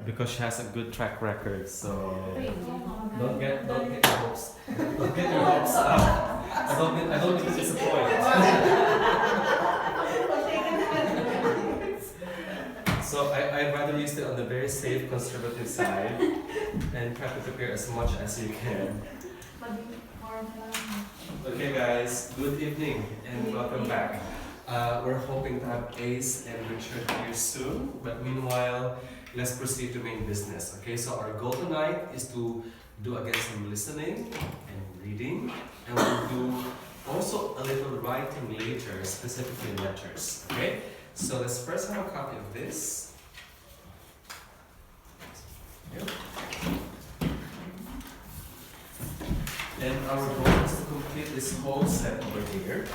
because she has a good track record. So don't get your hopes up. I don't need to disappoint. So I'd rather you stay on the very safe, conservative side and try to prepare as much as you can. Okay guys, good evening and welcome back. We're hoping to have Ace and Richard here soon, but meanwhile, let's proceed to main business. Okay, so our goal tonight is to do again some listening and reading, and we'll do also a little writing later, specifically letters. Okay, so let's first have a copy of this. Yep. And our goal is to complete this whole set over here.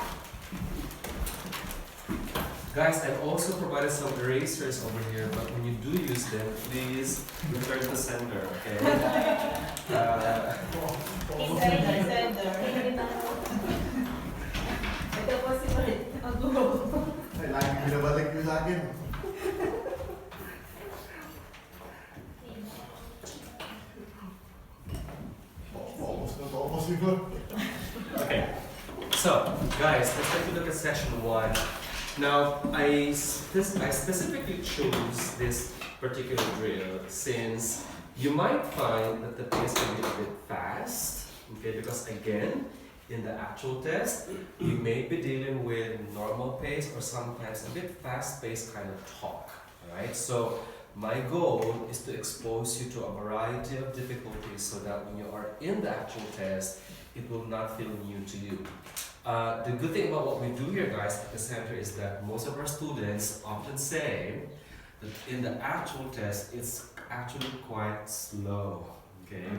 Guys, I've also provided some erasers over here, but when you do use them, please return to sender, okay? Ito po si Marit. Ay, lagi binabalik niyo sa akin. Okay, so guys, let's take a look at section 1. Now, I specifically chose this particular drill since you might find that the pace can be a bit fast, okay, because again, in the actual test, you may be dealing with normal pace or sometimes a bit fast-paced kind of talk, alright? So, my goal is to expose you to a variety of difficulties so that when you are in the actual test, it will not feel new to you. The good thing about what we do here, guys, at the center is that most of our students often say that in the actual test, it's actually quite slow, okay?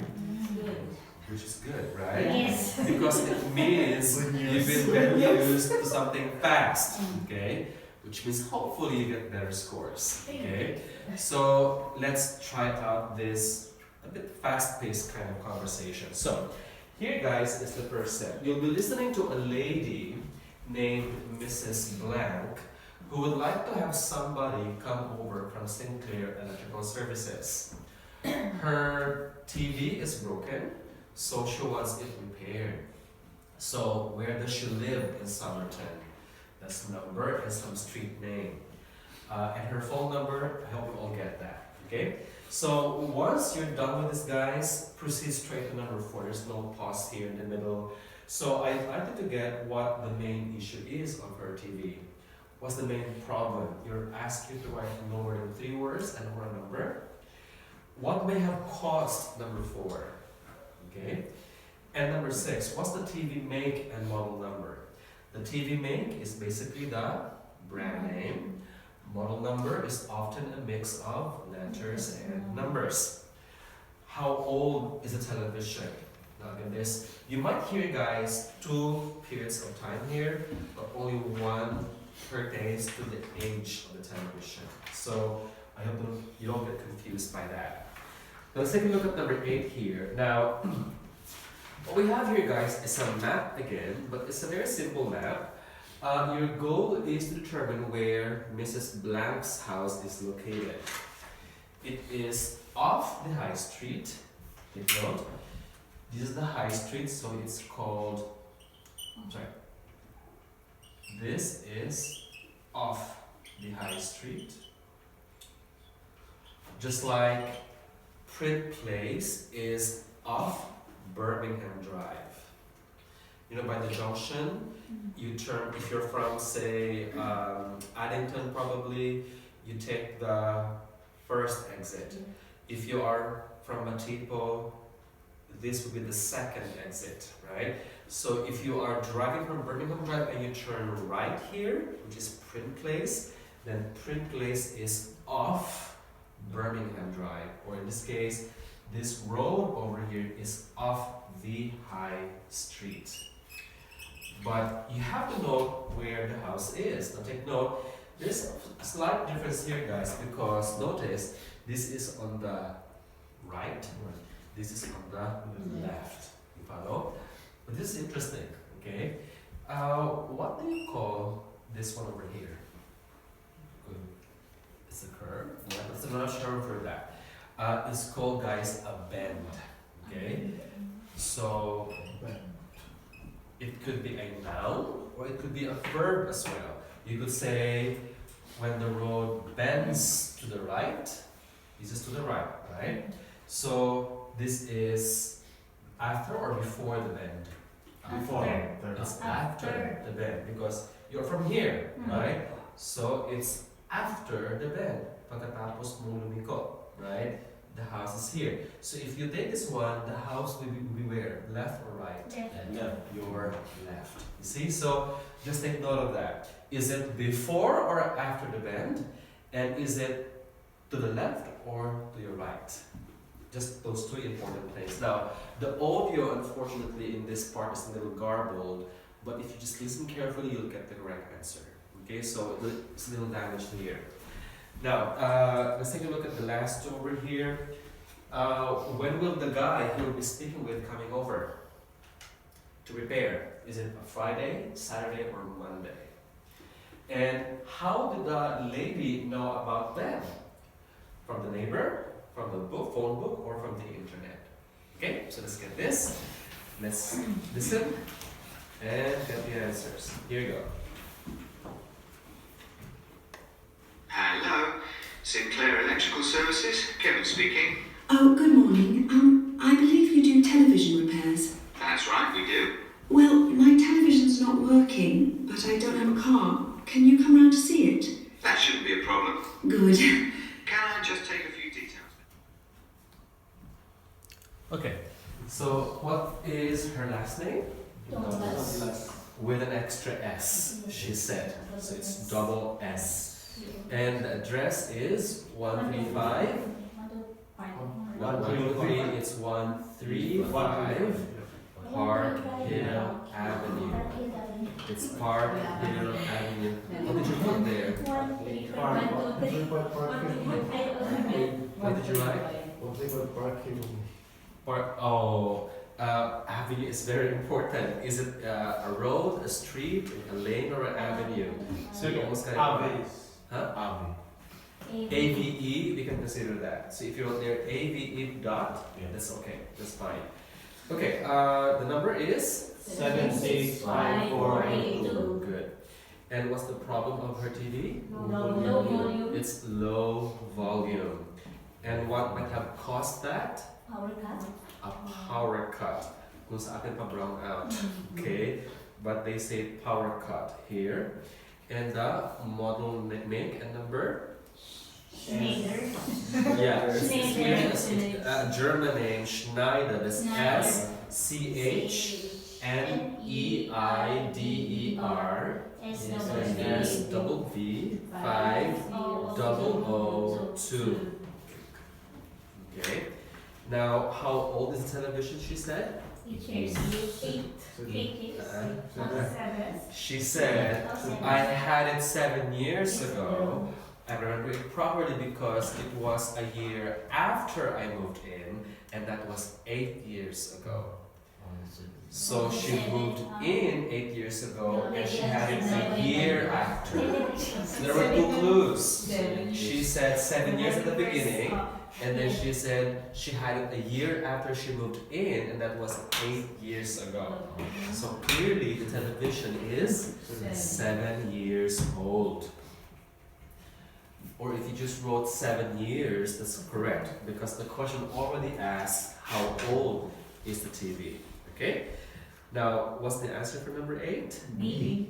Which is good, right? Yes. Because it means you've been very used to something fast, okay? Which means hopefully you get better scores, okay? So let's try out this a bit fast-paced kind of conversation. So here, guys, is the first step. You'll be listening to a lady named Mrs. Blank who would like to have somebody come over from Sinclair Electrical Services. Her TV is broken, so she wants it repaired. So where does she live in Somerton? That's number and some street name. And her phone number, I hope you all get that, okay? So once you're done with this, guys, proceed straight to number 4. There's no pause here in the middle. So I'd like you to get what the main issue is of her TV. What's the main problem? You're asked you to write no more than 3 words and or a number. What may have caused number 4? Okay? And number 6, what's the TV make and model number? The TV make is basically the brand name. Model number is often a mix of letters and numbers. How old is the television? Now in this, you might hear, guys, 2 periods of time here, but only one pertains to the age of the television. So I hope you don't get confused by that. Now let's take a look at number 8 here. Now, what we have here, guys, is a map again, but it's a very simple map. Your goal is to determine where Mrs. Blank's house is located. It is off the high street. Take note. This is the high street, so it's called. Sorry. This is off the high street. Just like Print Place is off Birmingham Drive. You know, by the junction, you turn, if you're from, say, Addington probably, you take the first exit. If you are from Matipo, this would be the second exit, right? So if you are driving from Birmingham Drive and you turn right here, which is Print Place, then Print Place is off Birmingham Drive, or in this case, this road over here is off the high street. But you have to know where the house is. Now take note, there's a slight difference here, guys, because notice this is on the right, this is on the left. You follow? But this is interesting, okay? What do you call this one over here? It's a curve. Yeah, that's another term for that. It's called, guys, a bend. Okay? So it could be a noun or it could be a verb as well. You could say when the road bends to the right, this is to the right, right? So this is after or before the bend? Before. It's after the bend because you're from here, right? So it's after the bend. Pagkatapos mong lumiko, right? The house is here. So if you take this one, the house will be where? Left or right? Left. Your left. You see? So just take note of that. Is it before or after the bend? And is it to the left or to your right? Just those two important things. Now, the audio, unfortunately, in this part is a little garbled, but if you just listen carefully, you'll get the correct answer. Okay, so it's a little damaged here. Now, let's take a look at the last two over here. When will the guy he'll be speaking with coming over to repair? Is it a Friday, Saturday, or Monday? And how did the lady know about them? From the neighbor, from the book, phone book, or from the internet? Okay, so let's get this. Let's listen and get the answers. Here you go. Hello, Sinclair Electrical Services, Kevin speaking. Oh, good morning. I believe you do television repairs. That's right, we do. Well, my television's not working, but I don't have a car. Can you come round to see it? That shouldn't be a problem. Good. Can I just take a few details? Okay, so what is her last name? With an extra S, she said. So it's double S. And the address is 135. 123, it's 135 Park Hill Avenue. It's Park Hill Avenue. What did you put there? What did you write? Park. Oh, avenue is very important. Is it a road, a street, a lane, or an avenue? So you almost got it. Huh? AVE, we can consider that. So if you wrote there AVE dot, that's okay. That's fine. Okay, the number is 765482. Good. And what's the problem of her TV? Low volume. It's low volume. And what might have caused that? Power cut. A power cut. Kung sa akin pa brown out. Okay, but they say power cut here. And the model make and number? Schneider. Yeah, Schneider. it's a German name, Schneider. That's SCHNEIDER. S double V 5002. Okay. Now, how old is the television? She said. She said, I had it 7 years ago. I remember it properly because it was a year after I moved in, and that was 8 years ago. So she moved in 8 years ago, and she had it a year after. There were two clues. She said 7 years at the beginning, and then she said she had it a year after she moved in, and that was 8 years ago. So clearly the television is 7 years old. Or if you just wrote 7 years, that's correct, because the question already asks how old is the TV. Okay? Now, what's the answer for number 8? B.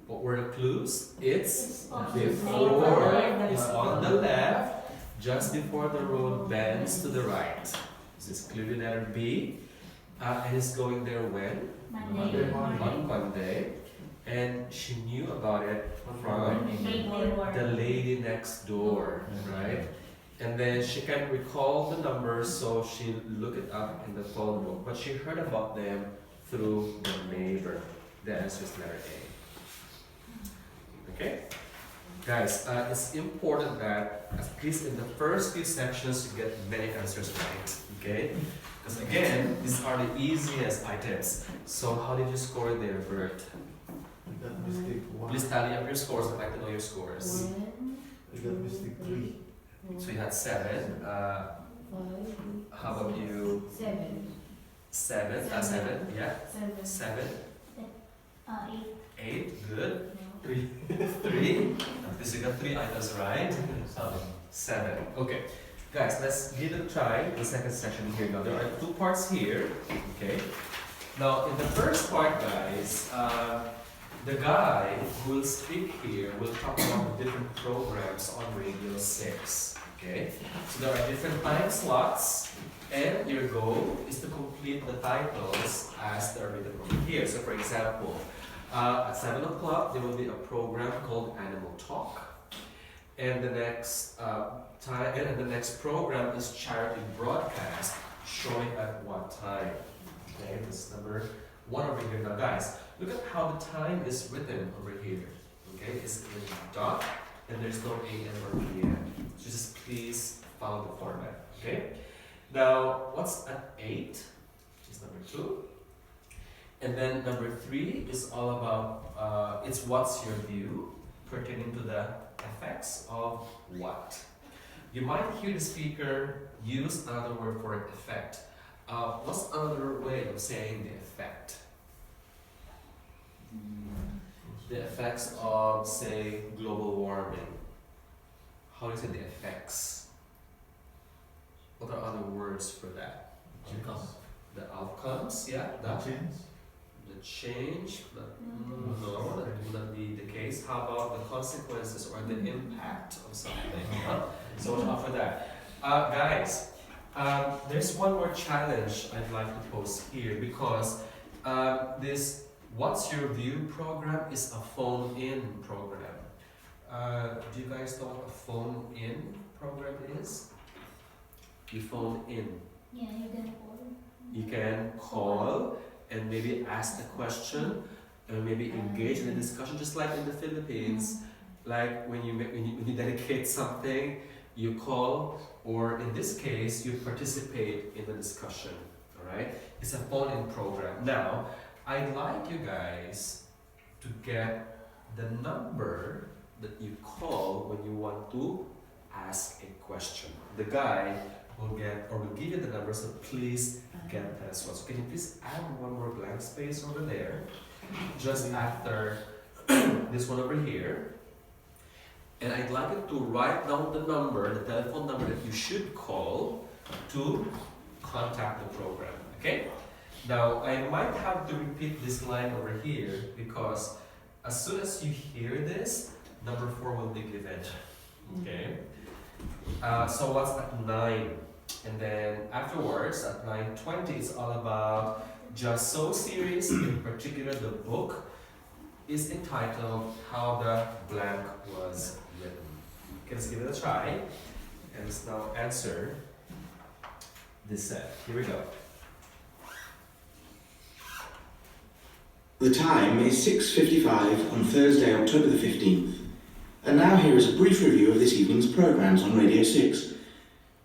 What were the clues? It's before. It's on the left, just before the road bends to the right. This is clearly letter B. And it's going there when? Monday. On Monday. And she knew about it from the lady next door, right? And then she can't recall the numbers, so she looked it up in the phone book. But she heard about them through the neighbor. The answer is letter A. Okay? Guys, it's important that at least in the first few sections you get many answers right. Okay? Because again, these are the easiest items. So how did you score there, Bert? That mistake 1. Please tally up your scores. I'd like to know your scores. I got mistake 3. So you had 7. How about you? 7. 7. 7. Yeah. 7. 8. 8. Good. No. 3. At least you got 3 items right. 7. Okay. Guys, let's give it a try. The second section here. Now, there are 2 parts here. Okay. Now, in the first part, guys, the guy who will speak here will talk about the different programs on Radio 6. Okay. So there are different time slots, and your goal is to complete the titles as they're written over here. So, for example, at 7 o'clock, there will be a program called Animal Talk. And the next the next program is Charity Broadcast, showing at what time. Okay, this is number 1 over here. Now, guys, look at how the time is written over here. Okay, it's in dot, and there's no AM or PM. So just please follow the format. Okay. Now, what's at 8? Is number 2. And then number 3 is all about, it's what's your view, pertaining to the effects of what. You might hear the speaker use another word for effect. What's another way of saying the effect? The effects of, say, global warming. How do you say the effects? What are other words for that? The outcomes, yeah. The change, no, that would not be the case. How about the consequences or the impact of something? So watch out for that. Guys, there's one more challenge I'd like to pose here, because this What's Your View program is a phone-in program. Do you guys know what a phone-in program is? You phone in. Yeah, you can call. You can call and maybe ask a question, and maybe engage in a discussion, just like in the Philippines. Like when you dedicate something, you call, or in this case, you participate in the discussion. All right, it's a phone-in program. Now, I'd like you guys to get the number that you call when you want to ask a question. The guy will get, or will give you the number, so please get that as well. So can you please add one more blank space over there, just after this one over here. And I'd like you to write down the number, the telephone number that you should call to contact the program, okay? Now, I might have to repeat this line over here, because as soon as you hear this, number 4 will be given, okay? So what's at 9? And then afterwards, at 9:20, it's all about Just So series. In particular, the book is entitled How the Blank Was Written. Okay, let's give it a try. And let's now answer this set. Here we go. The time is 6:55 on Thursday, October the 15th. And now here is a brief review of this evening's programmes on Radio 6.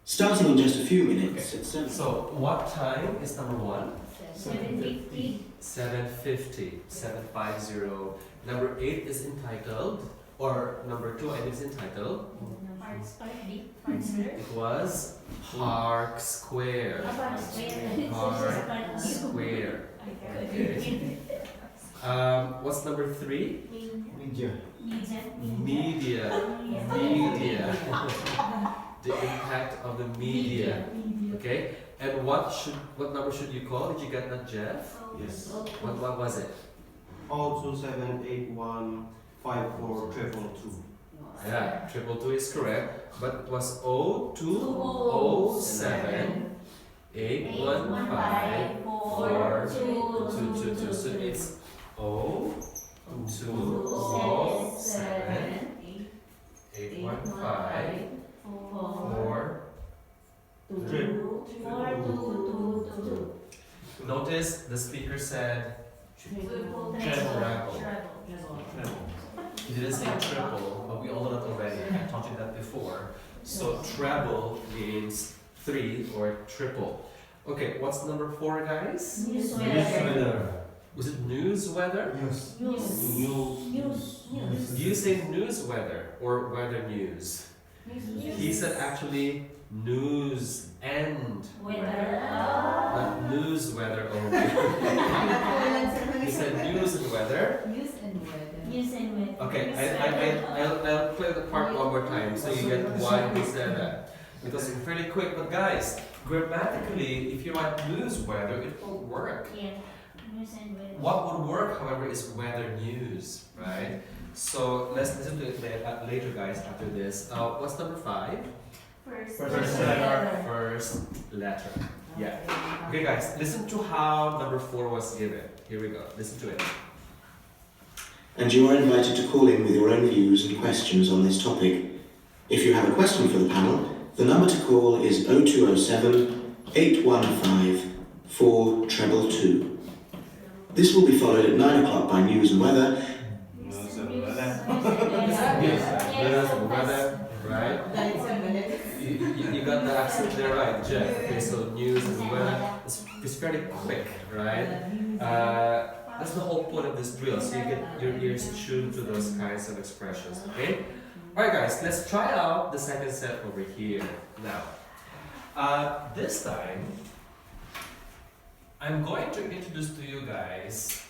Starting in just a few minutes at 7. So, what time is number 1? 7:50. 7:50. 7:50. Number 8 is entitled, or number 2 is entitled, Park Square. it was Park Square. Park Square. Park Square. Okay. What's number 3? Media. Media. Media. The impact of the media. Okay. And what number should you call? Did you get that, Jeff? Yes. What was it? 027815422. Yeah, 222 is correct, but it was 0207 815 4222. So it's 0207 815 4222. Notice the speaker said treble. He didn't say triple, but we all know that already. I taught you that before. So treble means 3 or triple. Okay, what's number 4, guys? Was it news weather? Yes. Do you say news weather or weather news? He said actually news and Weather. Not news, weather only. You said news and weather. News and weather. Okay, I'll play the part one more time so you get why he said that. Because it's fairly quick, but guys, grammatically, if you write news weather, it won't work. Yeah. News and weather. What would work, however, is weather news, right? So let's listen to it later, guys, after this. What's number 5? First letter. First letter. Yeah. Okay, guys, listen to how number 4 was given. Here we go. Listen to it. And you are invited to call in with your own views and questions on this topic. If you have a question for the panel, the number to call is 0207 815 422. This will be followed at 9 o'clock by news and weather. News and weather, right? You got the accent there right, Jeff. Okay, so news and weather. It's fairly quick, right? That's the whole point of this drill, so you get your ears tuned to those kinds of expressions, okay? Alright guys, let's try out the second set over here. Now, this time, I'm going to introduce to you guys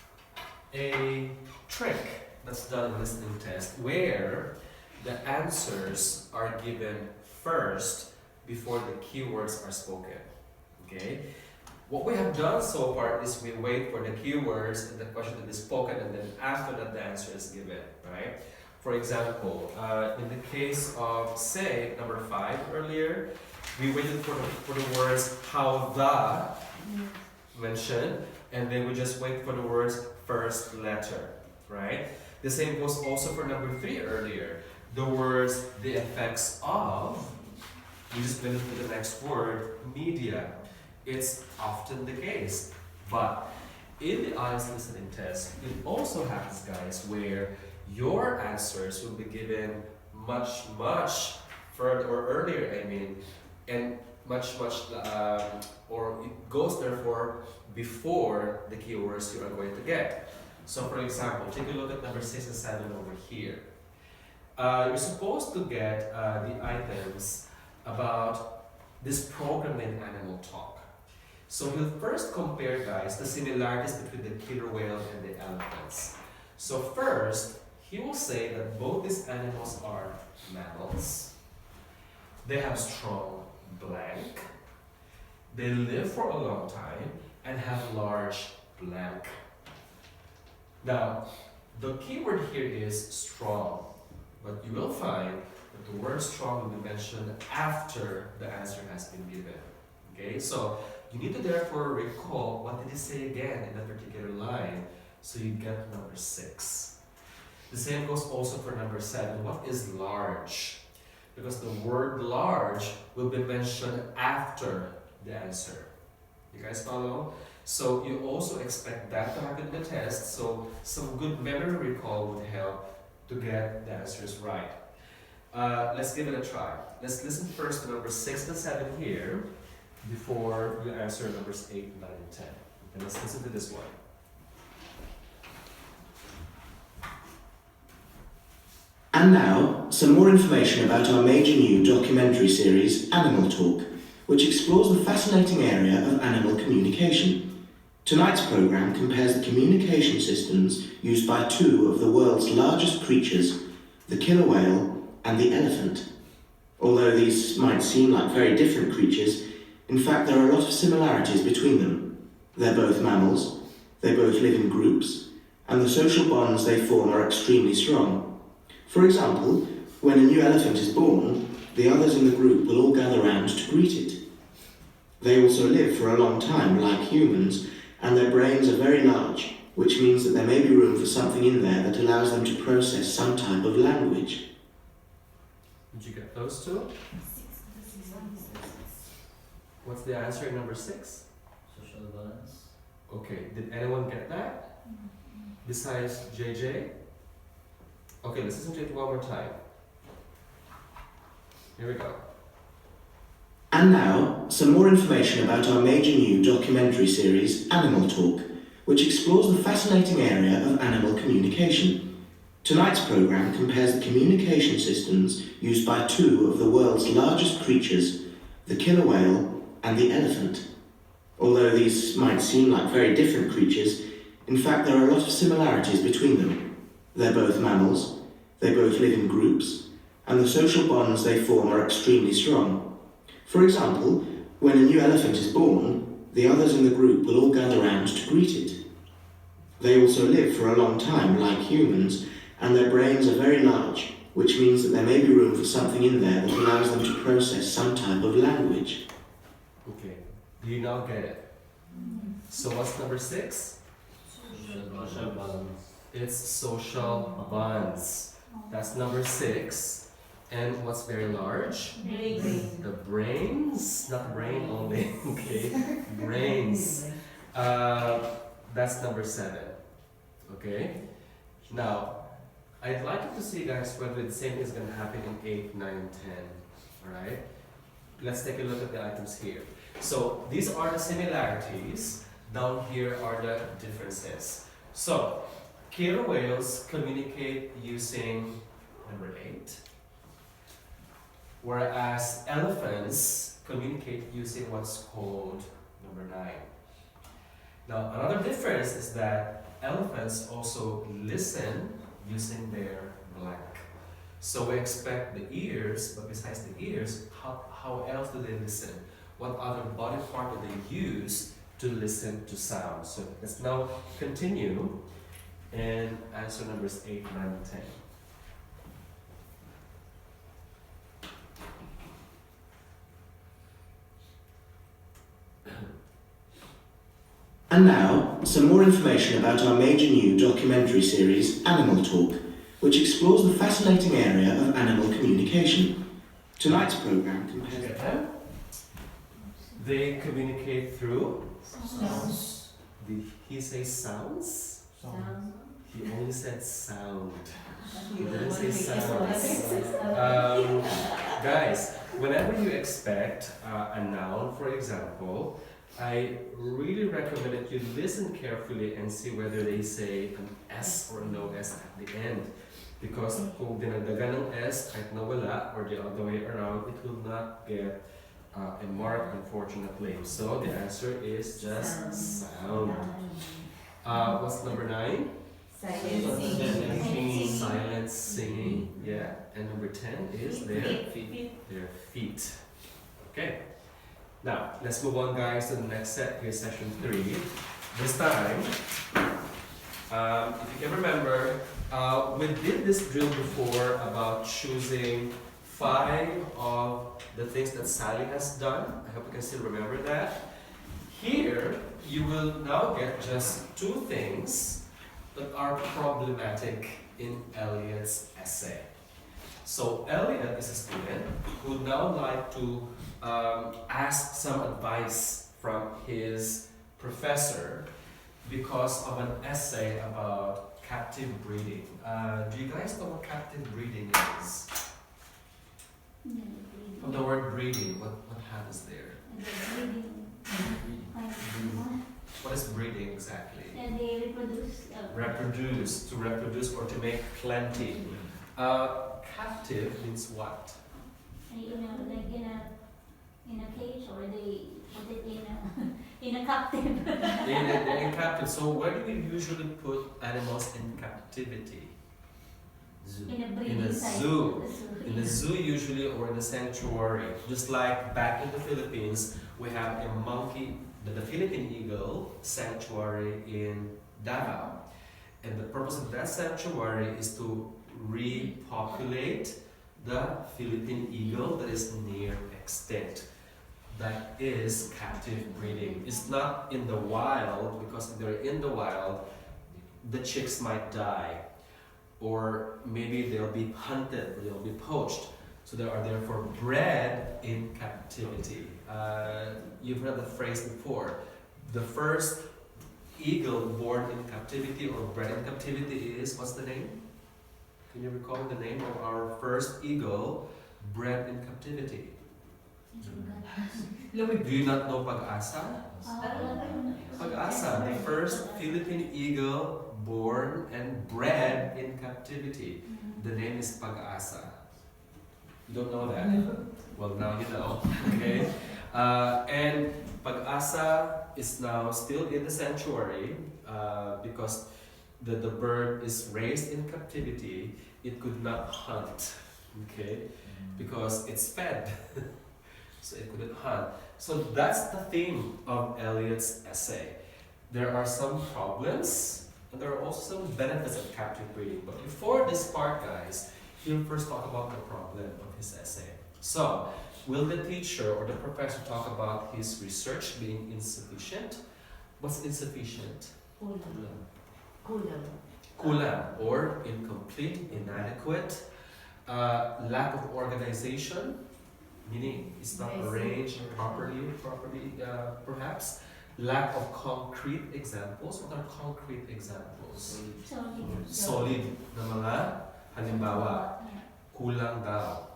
a trick that's done in the listening test where the answers are given first before the keywords are spoken, okay? What we have done so far is we wait for the keywords and the question to be spoken, and then after that the answer is given, right? For example, in the case of, say, number 5 earlier, we waited for the words how the mentioned, and then we just wait for the words first letter, right? The same goes also for number 3 earlier. The words the effects of, we just went for the next word, media. It's often the case, but in the IELTS listening test, it also happens, guys, where your answers will be given much further or earlier, I mean, and much or it goes therefore before the keywords you are going to get. So for example, take a look at number 6 and 7 over here. You're supposed to get the items about this program named Animal Talk. So we'll first compare, guys, the similarities between the killer whale and the elephants. So first, he will say that both these animals are mammals. They have strong blank. They live for a long time and have large blank. Now, the keyword here is strong, but you will find that the word strong will be mentioned after the answer has been given. Okay, so you need to therefore recall what did he say again in that particular line, so you get number 6. The same goes also for number 7. What is large? Because the word large will be mentioned after the answer. You guys follow? So you also expect that to happen in the test, so some good memory recall would help to get the answers right. Let's give it a try. Let's listen first to number 6 and 7 here before we answer numbers 8, 9, and 10. And let's listen to this one. And now, some more information about our major new documentary series, Animal Talk, which explores the fascinating area of animal communication. Tonight's programme compares the communication systems used by 2 of the world's largest creatures, the killer whale and the elephant. Although these might seem like very different creatures, in fact there are a lot of similarities between them. They're both mammals, they both live in groups, and the social bonds they form are extremely strong. For example, when a new elephant is born, the others in the group will all gather round to greet it. They also live for a long time, like humans, and their brains are very large, which means that there may be room for something in there that allows them to process some type of language. Did you get those 2? What's the answer in number 6? Social balance. Okay, did anyone get that? Besides JJ? Okay, let's listen to it one more time. Here we go. And now, some more information about our major new documentary series, Animal Talk, which explores the fascinating area of animal communication. Tonight's programme compares the communication systems used by 2 of the world's largest creatures, the killer whale, and the elephant. Although these might seem like very different creatures, in fact there are a lot of similarities between them. They're both mammals, they both live in groups, and the social bonds they form are extremely strong. For example, when a new elephant is born, the others in the group will all gather round to greet it. They also live for a long time, like humans, and their brains are very large, which means that there may be room for something in there that allows them to process some type of language. Okay, do you now get it? So what's number 6? Social balance. It's social bonds. That's number 6. And what's very large? Brains. The brains, not brain only, okay? Brains. That's number 7. Okay? Now, I'd like you to see, guys, whether the same is going to happen in 8, 9, and 10. Alright? Let's take a look at the items here. So, these are the similarities. Down here are the differences. So, killer whales communicate using number 8. Whereas elephants communicate using what's called number 9. Now, another difference is that elephants also listen using their blank. So we expect the ears, but besides the ears, how else do they listen? What other body part do they use to listen to sound? So let's now continue and answer numbers 8, 9, and 10. And now, some more information about our major new documentary series, Animal Talk, which explores the fascinating area of animal communication. Tonight's programme compares... They communicate through... Sounds. Did he say sounds? Sounds. He only said sound. He didn't say Sounds. sounds. Guys, whenever you expect a noun, for example, I really recommend that you listen carefully and see whether they say an S or no S at the end. Because kung dinagdagan ng S kahit nawala or the other way around, it will not get a mark, unfortunately. So the answer is just sound. What's number 9? Silent singing. Yeah. And number 10 is their feet. Okay. Now, let's move on, guys, to the next set. Here's session 3. This time, if you can remember, we did this drill before about choosing 5 of the things that Sally has done. I hope you can still remember that. Here, you will now get just 2 things that are problematic in Elliot's essay. So Elliot is a student who would now like to ask some advice from his professor because of an essay about captive breeding. Do you guys know what captive breeding is? From the word breeding, what happens there? What is breeding exactly? And they reproduce. Reproduce, to reproduce or to make plenty. Captive means what? In a cage, or they put it in a captive. in captive. So where do we usually put animals in captivity? Zoo. In a zoo. In a zoo usually, or in a sanctuary. Just like back in the Philippines, we have a monkey, the Philippine eagle sanctuary in Davao. And the purpose of that sanctuary is to repopulate the Philippine eagle that is near extinct. That is captive breeding. It's not in the wild, because if they're in the wild, the chicks might die. Or maybe they'll be hunted, or they'll be poached. So they are therefore bred in captivity. You've heard the phrase before. The first eagle born in captivity or bred in captivity is, what's the name? Can you recall the name of our first eagle bred in captivity? Do you not know Pag-asa? Pag-asa, the first Philippine eagle born and bred in captivity. The name is Pag-asa. You don't know that? Well, now you know. Okay. And pag-asa is now still in the sanctuary because the bird is raised in captivity. It could not hunt. Okay, because it's fed, so it couldn't hunt. So that's the theme of Eliot's essay. There are some problems, and there are also some benefits of captive breeding. But before this part, guys, he'll first talk about the problem of his essay. So, will the teacher or the professor talk about his research being insufficient? What's insufficient? Kulang, or incomplete, inadequate. Lack of organization, meaning it's not arranged properly, perhaps. Lack of concrete examples. What are concrete examples? Solid na mga halimbawa. Kulang daw.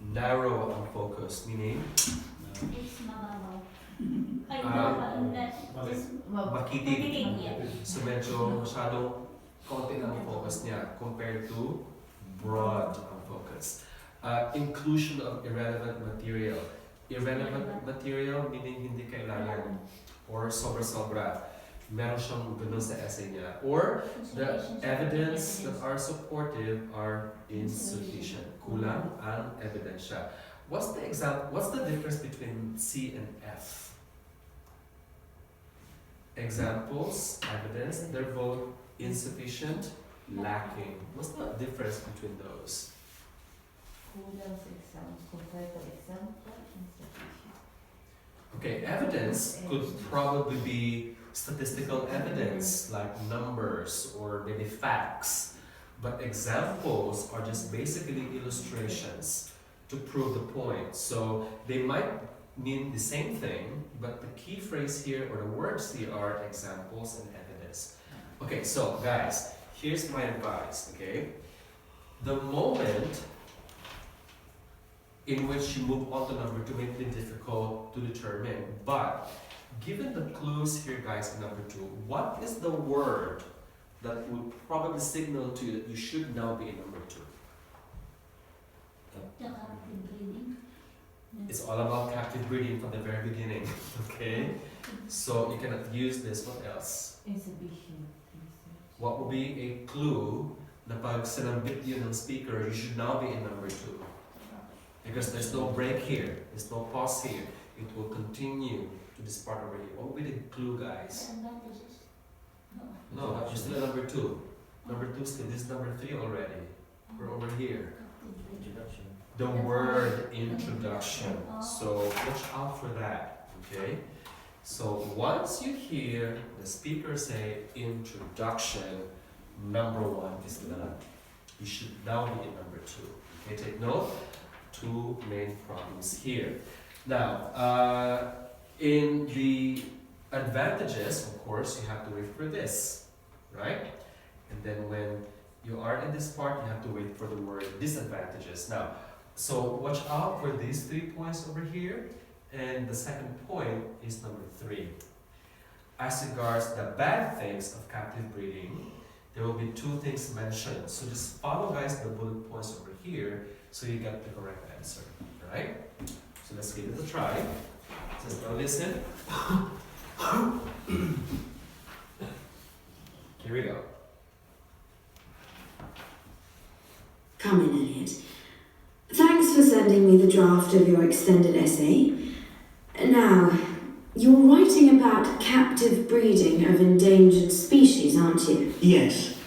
Narrow ang focus, meaning It's mababaw. Ay, makitig. yeah. So medyo masyadong konti lang ang focus niya compared to broad ang focus. Inclusion of irrelevant material. Irrelevant material meaning hindi kailangan or sobra-sobra. Meron siyang ganun sa essay niya. Or the evidence that are supportive are insufficient. Kulang ang ebidensya. What's the example? What's the difference between C and F? Examples, evidence, they're both insufficient, lacking. What's the difference between those? Okay, evidence could probably be statistical evidence like numbers or maybe facts, but examples are just basically illustrations to prove the point. So they might mean the same thing, but the key phrase here or the words here are examples and evidence. Okay, so guys, here's my advice, okay? The moment in which you move on to number 2 may be difficult to determine, but given the clues here, guys, in number 2, what is the word that would probably signal to you that you should now be in number 2? The captive breeding. It's all about captive breeding from the very beginning, okay? So you cannot use this. What else? Exhibition. What will be a clue na pag sinambit yun ng speaker, you should now be in number 2? Because there's no break here, there's no pause here. It will continue to this part over here. What will be the clue, guys? Advantages. No, you're still at number 2. Number 2 still, this is number 3 already. We're over here. Introduction. The word introduction. So watch out for that, okay? So once you hear the speaker say introduction, number 1 is done. You should now be in number 2. Okay, take note. 2 main problems here. Now, in the advantages, of course, you have to wait for this, right? And then when you are in this part, you have to wait for the word disadvantages. Now, so watch out for these 3 points over here, and the second point is number 3. As regards the bad things of captive breeding, there will be 2 things mentioned. So just follow, guys, the bullet points over here so you get the correct answer. Alright? So let's give it a try. So now listen. Here we go. Come in, Elliot. Thanks for sending me the draft of your extended essay. Now, you're writing about captive breeding of endangered species, aren't you? Yes.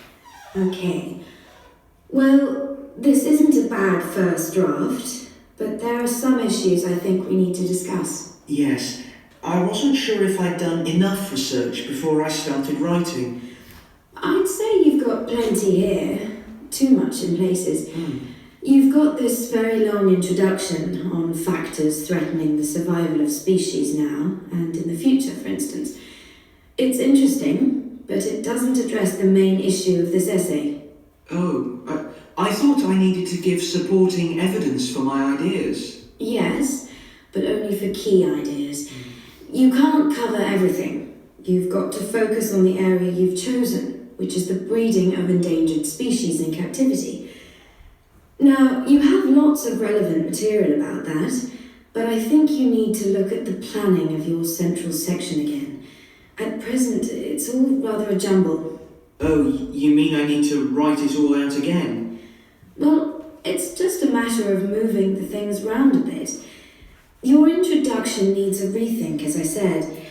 Okay. Well, this isn't a bad first draft, but there are some issues I think we need to discuss. Yes. I wasn't sure if I'd done enough research before I started writing. I'd say you've got plenty here. Too much in places. You've got this very long introduction on factors threatening the survival of species now and in the future, for instance. It's interesting, but it doesn't address the main issue of this essay. Oh, I thought I needed to give supporting evidence for my ideas. Yes, but only for key ideas. You can't cover everything. You've got to focus on the area you've chosen, which is the breeding of endangered species in captivity. Now, you have lots of relevant material about that, but I think you need to look at the planning of your central section again. At present, it's all rather a jumble. Oh, you mean I need to write it all out again? Well, it's just a matter of moving the things round a bit. Your introduction needs a rethink, as I said.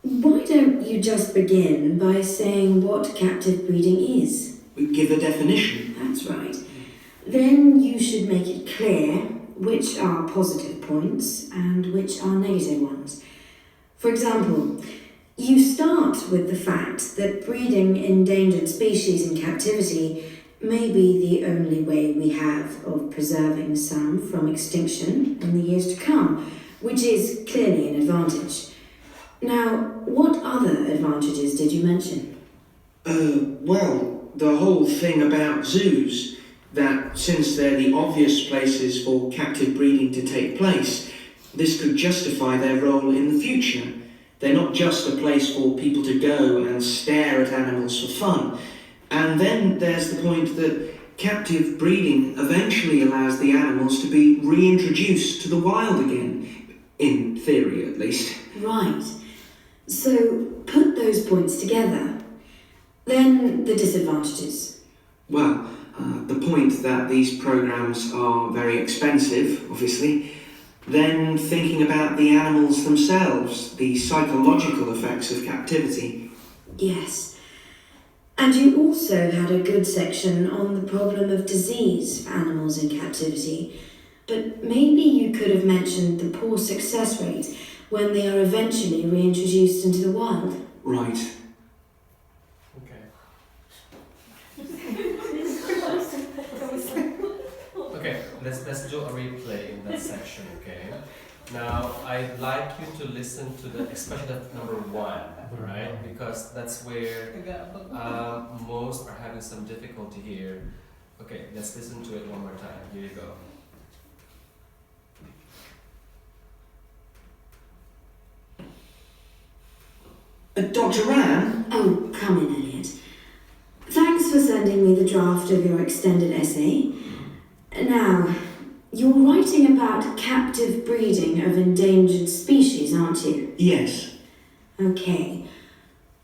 Why don't you just begin by saying what captive breeding is? Give a definition. That's right. Then you should make it clear which are positive points and which are negative ones. For example, you start with the fact that breeding endangered species in captivity may be the only way we have of preserving some from extinction in the years to come, which is clearly an advantage. Now, what other advantages did you mention? Well, the whole thing about zoos, that since they're the obvious places for captive breeding to take place, this could justify their role in the future. They're not just a place for people to go and stare at animals for fun. And then there's the point that captive breeding eventually allows the animals to be reintroduced to the wild again, in theory at least. Right. So, put those points together. Then the disadvantages. Well, the point that these programs are very expensive, obviously. Then thinking about the animals themselves, the psychological effects of captivity. Yes. And you also had a good section on the problem of disease for animals in captivity. But maybe you could have mentioned the poor success rate when they are eventually reintroduced into the wild. Right. Okay. Okay, let's do a replay in that section, okay? Now, I'd like you to listen to the, especially the number 1, right? Because that's where most are having some difficulty here. Okay, let's listen to it one more time. Here you go. Dr. Ram? Oh, come in, Elliot. Thanks for sending me the draft of your extended essay. Now, you're writing about captive breeding of endangered species, aren't you? Yes. Okay.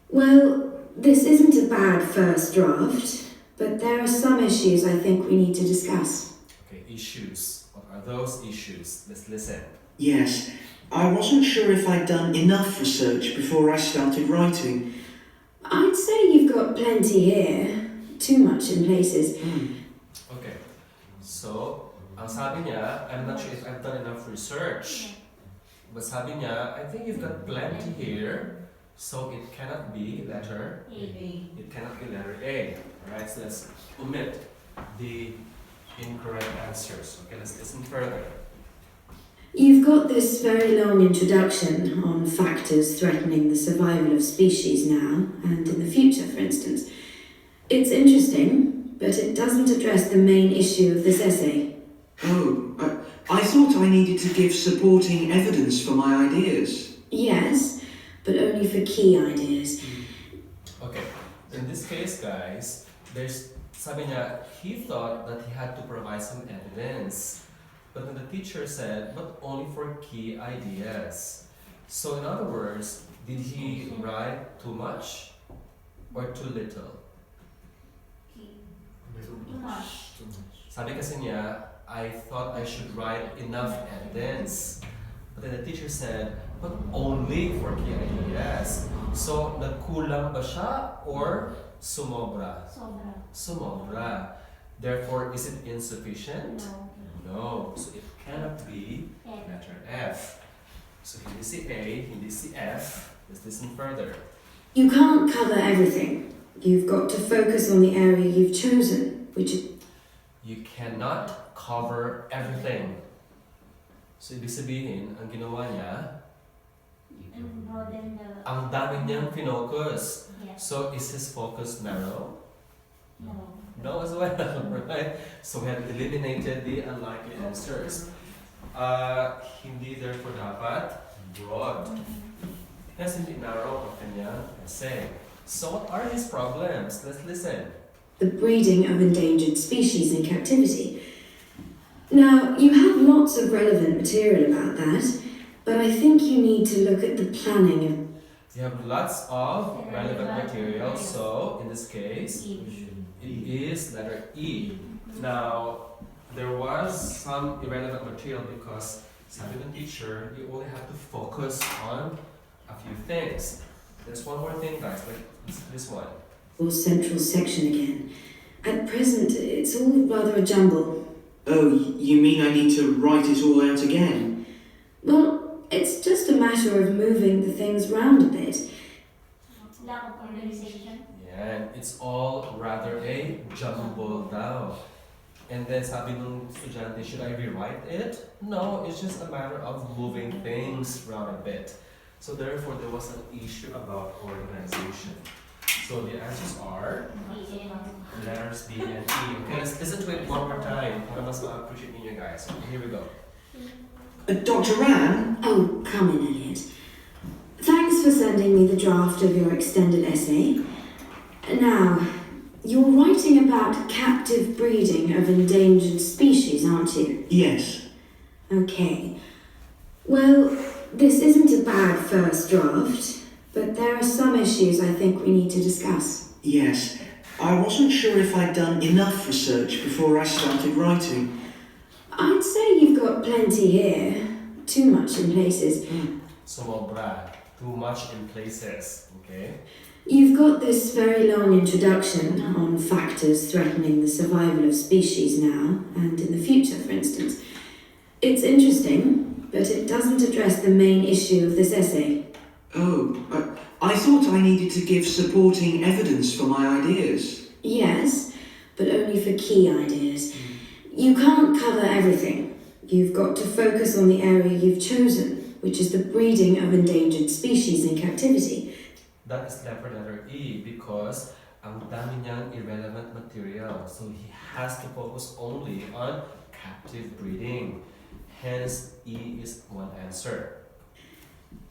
Well, this isn't a bad first draft, but there are some issues I think we need to discuss. Okay, issues. What are those issues? Let's listen. Yes. I wasn't sure if I'd done enough research before I started writing. I'd say you've got plenty here. Too much in places. Okay, so, ang sabi niya, I'm not sure if I've done enough research. But sabi niya, I think you've got plenty here, so it cannot be letter A. It cannot be letter A. Alright, so let's omit the incorrect answers. Okay, let's listen further. You've got this very long introduction on factors threatening the survival of species now and in the future, for instance. It's interesting, but it doesn't address the main issue of this essay. Oh, I thought I needed to give supporting evidence for my ideas. Yes, but only for key ideas. Okay, in this case, guys, sabi niya, he thought that he had to provide some evidence. But then the teacher said, but only for key ideas. So in other words, did he write too much or too little? Too much. Sabi kasi niya, I thought I should write enough evidence. But then the teacher said, but only for key ideas. So, nagkulang ba siya or sumobra? Sobra. Sumobra. Therefore, is it insufficient? No. No. So, it cannot be F. letter F. So, hindi si A, hindi si F. Let's listen further. You can't cover everything. You've got to focus on the area you've chosen, which is... You cannot cover everything. So, ibig sabihin, ang ginawa niya, And broaden the... ang dami niyang finocus. Yes. So, is his focus narrow? No. No as well, right? So, we have eliminated the unlikely answers. Hindi therefore dapat broad. Kasi hindi narrow ang kanyang essay. So, what are his problems? Let's listen. the breeding of endangered species in captivity. Now, you have lots of relevant material about that, but I think you need to look at the planning of. You have lots of relevant material, so in this case, it is letter E. Now, there was some irrelevant material because Sabi and teacher, you only have to focus on a few things. There's one more thing, guys, like this one. Or central section again. At present, it's all rather a jumble. Oh, you mean I need to write it all out again? Well, it's just a matter of moving the things round a bit. Lack of organization. Yeah, and it's all rather a jumble now. And then sabi nung estudyante, should I rewrite it? No, it's just a matter of moving things around a bit. So therefore, there was an issue about organization. So the answers are letters B and E. Okay, let's listen to it one more time. Para mas ma-appreciate ninyo guys. Okay, here we go. Dr. Ran? Oh, come in, Elliot. Thanks for sending me the draft of your extended essay. Now, you're writing about captive breeding of endangered species, aren't you? Yes. Okay. Well, this isn't a bad first draft, but there are some issues I think we need to discuss. Yes. I wasn't sure if I'd done enough research before I started writing. I'd say you've got plenty here. Too much in places. Sumobra. Too much in places. Okay? You've got this very long introduction on factors threatening the survival of species now and in the future, for instance. It's interesting, but it doesn't address the main issue of this essay. Oh, I thought I needed to give supporting evidence for my ideas. Yes, but only for key ideas. You can't cover everything. You've got to focus on the area you've chosen, which is the breeding of endangered species in captivity. That is letter E because ang dami niyang irrelevant material. So he has to focus only on captive breeding. Hence, E is one answer.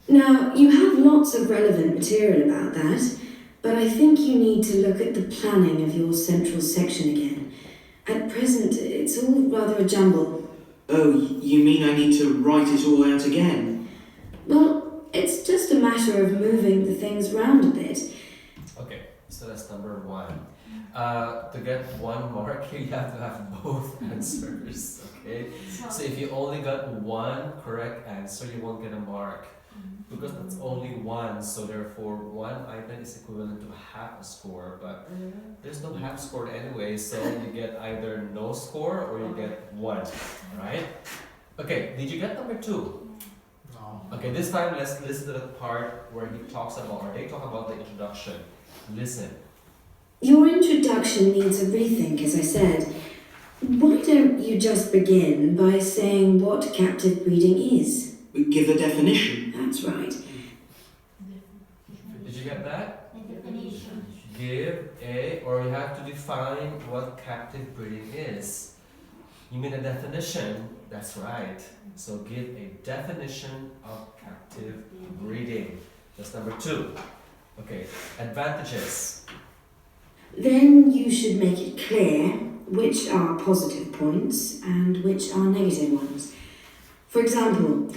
Now, you have lots of relevant material about that, but I think you need to look at the planning of your central section again. At present, it's all rather a jumble. Oh, you mean I need to write it all out again? Well, it's just a matter of moving the things round a bit. Okay, so that's number one. To get 1 mark, you have to have both answers. Okay? So if you only got one correct answer, you won't get a mark. Because that's only one, so therefore one item is equivalent to half a score, but there's no half score anyway, so you get either no score or you get 1, right? Okay, did you get number 2? No. Okay, this time let's listen to the part where he talks about, or they talk about the introduction. Listen. Your introduction needs a rethink, as I said. Why don't you just begin by saying what captive breeding is? Give a definition. That's right. Did you get that? The definition. Give a, or you have to define what captive breeding is. You mean a definition? That's right. So give a definition of captive breeding. That's number 2. Okay, advantages. Then you should make it clear which are positive points and which are negative ones. For example,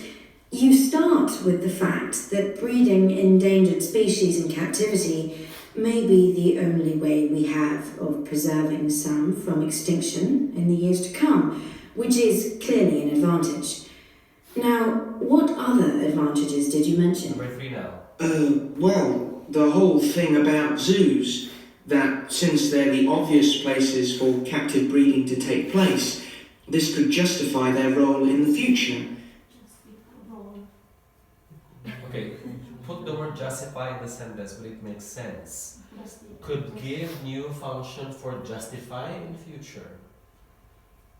you start with the fact that breeding endangered species in captivity may be the only way we have of preserving some from extinction in the years to come, which is clearly an advantage. Now, what other advantages did you mention? Number 3 now. Well, the whole thing about zoos, that since they're the obvious places for captive breeding to take place, this could justify their role in the future. Okay, put the word justify in the sentence, but it makes sense. Could give new function for justify in future.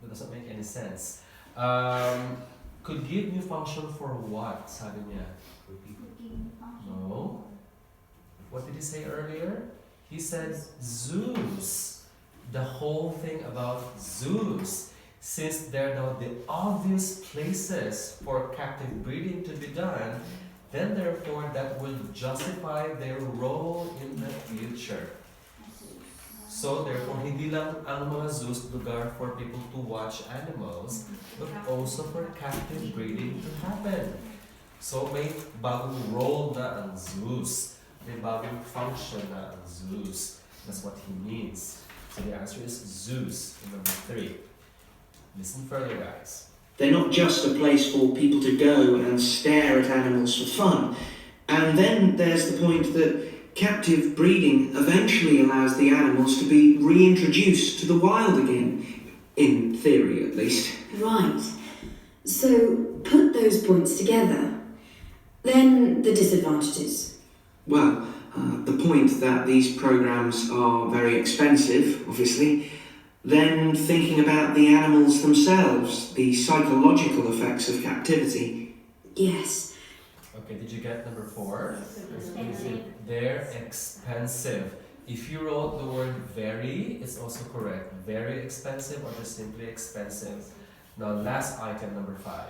That doesn't make any sense. Could give new function for what, sabi niya? No. What did he say earlier? He said zoos. The whole thing about zoos. Since they're now the obvious places for captive breeding to be done, then therefore that will justify their role in the future. So therefore, hindi lang ang mga zoos lugar for people to watch animals, but also for captive breeding to happen. So may bagong role na ang zoos. May bagong function na ang zoos. That's what he means. So the answer is zoos in number 3. Listen further, guys. They're not just a place for people to go and stare at animals for fun. And then there's the point that captive breeding eventually allows the animals to be reintroduced to the wild again, in theory at least. Right. So put those points together. Then the disadvantages. Well, the point that these programs are very expensive, obviously. Then thinking about the animals themselves, the psychological effects of captivity. Yes. Okay, did you get number 4? Expensive. They're expensive. If you wrote the word very, it's also correct. Very expensive or just simply expensive. Now, last item, number 5.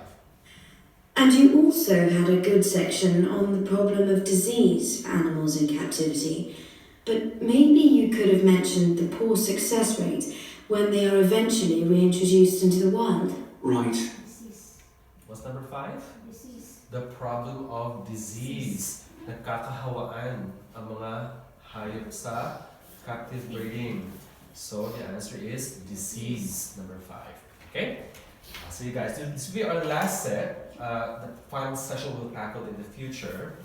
And you also had a good section on the problem of disease for animals in captivity. But maybe you could have mentioned the poor success rate when they are eventually reintroduced into the wild. Right. Disease. What's number 5? Disease. The problem of disease. Nagkakahawaan ang mga hayop sa captive breeding. So the answer is disease, number 5. Okay? I'll see you guys. This will be our last set. The final session we'll tackle in the future.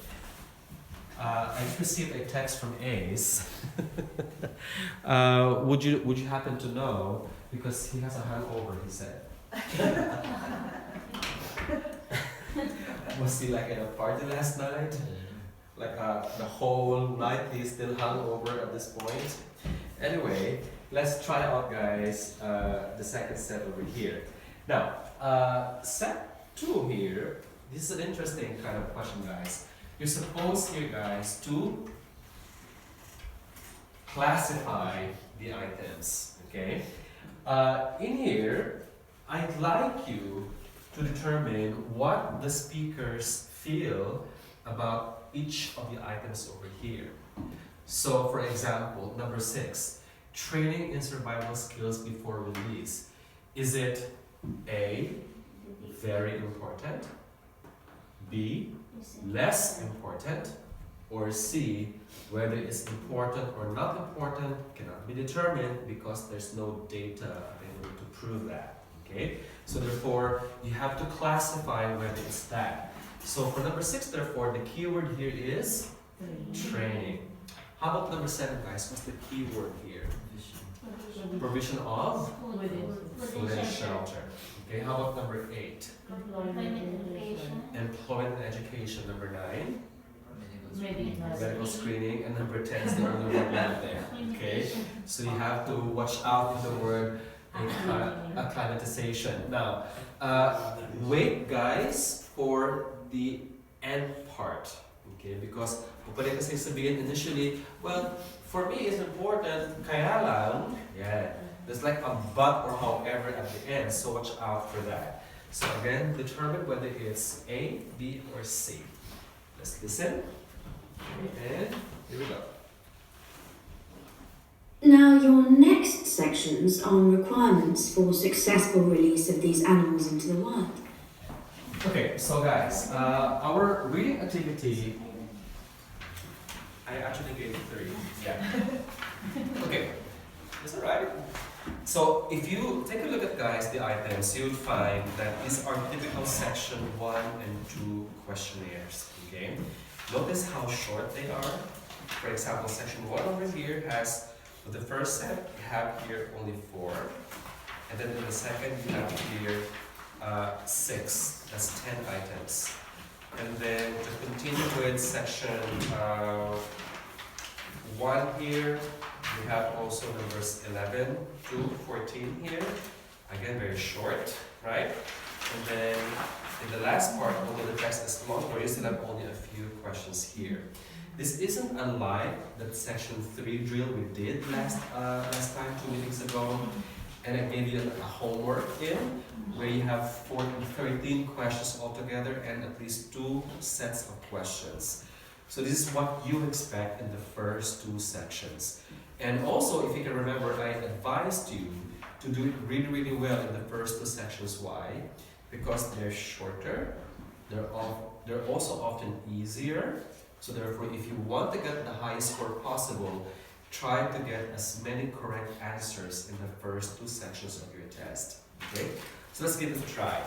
I received a text from Ace. Would you happen to know, because he has a hangover, he said. Was he like at a party last night? Like the whole night he's still hungover at this point? Anyway, let's try out, guys, the second set over here. Now, set 2 here, this is an interesting kind of question, guys. You're supposed here, guys, to classify the items, okay? In here, I'd like you to determine what the speakers feel about each of the items over here. So, for example, number 6, training in survival skills before release. Is it A, very important, B, less important, or C, whether it's important or not important cannot be determined because there's no data available to prove that, okay? So therefore, you have to classify whether it's that. So for number 6, therefore, the keyword here is training. How about number 7, guys? What's the keyword here? Provision of food and shelter. Okay, how about number 8? Employment and education. Number 9? Medical screening. And number 10 is the only one out there. Okay, so you have to watch out for the word acclimatization. Now, wait, guys, for the end part. Okay, because pwede kasi sabihin initially, well, for me it's important, kaya lang, yeah, there's like a but or however at the end, so watch out for that. So again, determine whether it's A, B, or C. Let's listen, and here we go. Now, your next section's on requirements for successful release of these animals into the wild. Okay, so guys, our reading activity, I actually gave 3. Yeah. Okay, it's alright. So if you take a look at, guys, the items, you'll find that these are typical section 1 and 2 questionnaires. Okay. Notice how short they are. For example, section 1 over here has, for the first set, you have here only 4, and then in the second you have here 6. That's 10 items. And then to continue with section 1 here, we have also numbers 11 to 14 here. Again, very short, right? And then in the last part, although the text is longer, you still have only a few questions here. This isn't unlike that section 3 drill we did last time, 2 meetings ago. And I gave you a homework in where you have 13 questions altogether and at least 2 sets of questions. So this is what you expect in the first 2 sections. And also, if you can remember advised you to do it really well in the first two sections. Why? Because they're shorter, they're also often easier. So therefore, if you want to get the highest score possible, try to get as many correct answers in the first two sections of your test. Okay? So let's give it a try.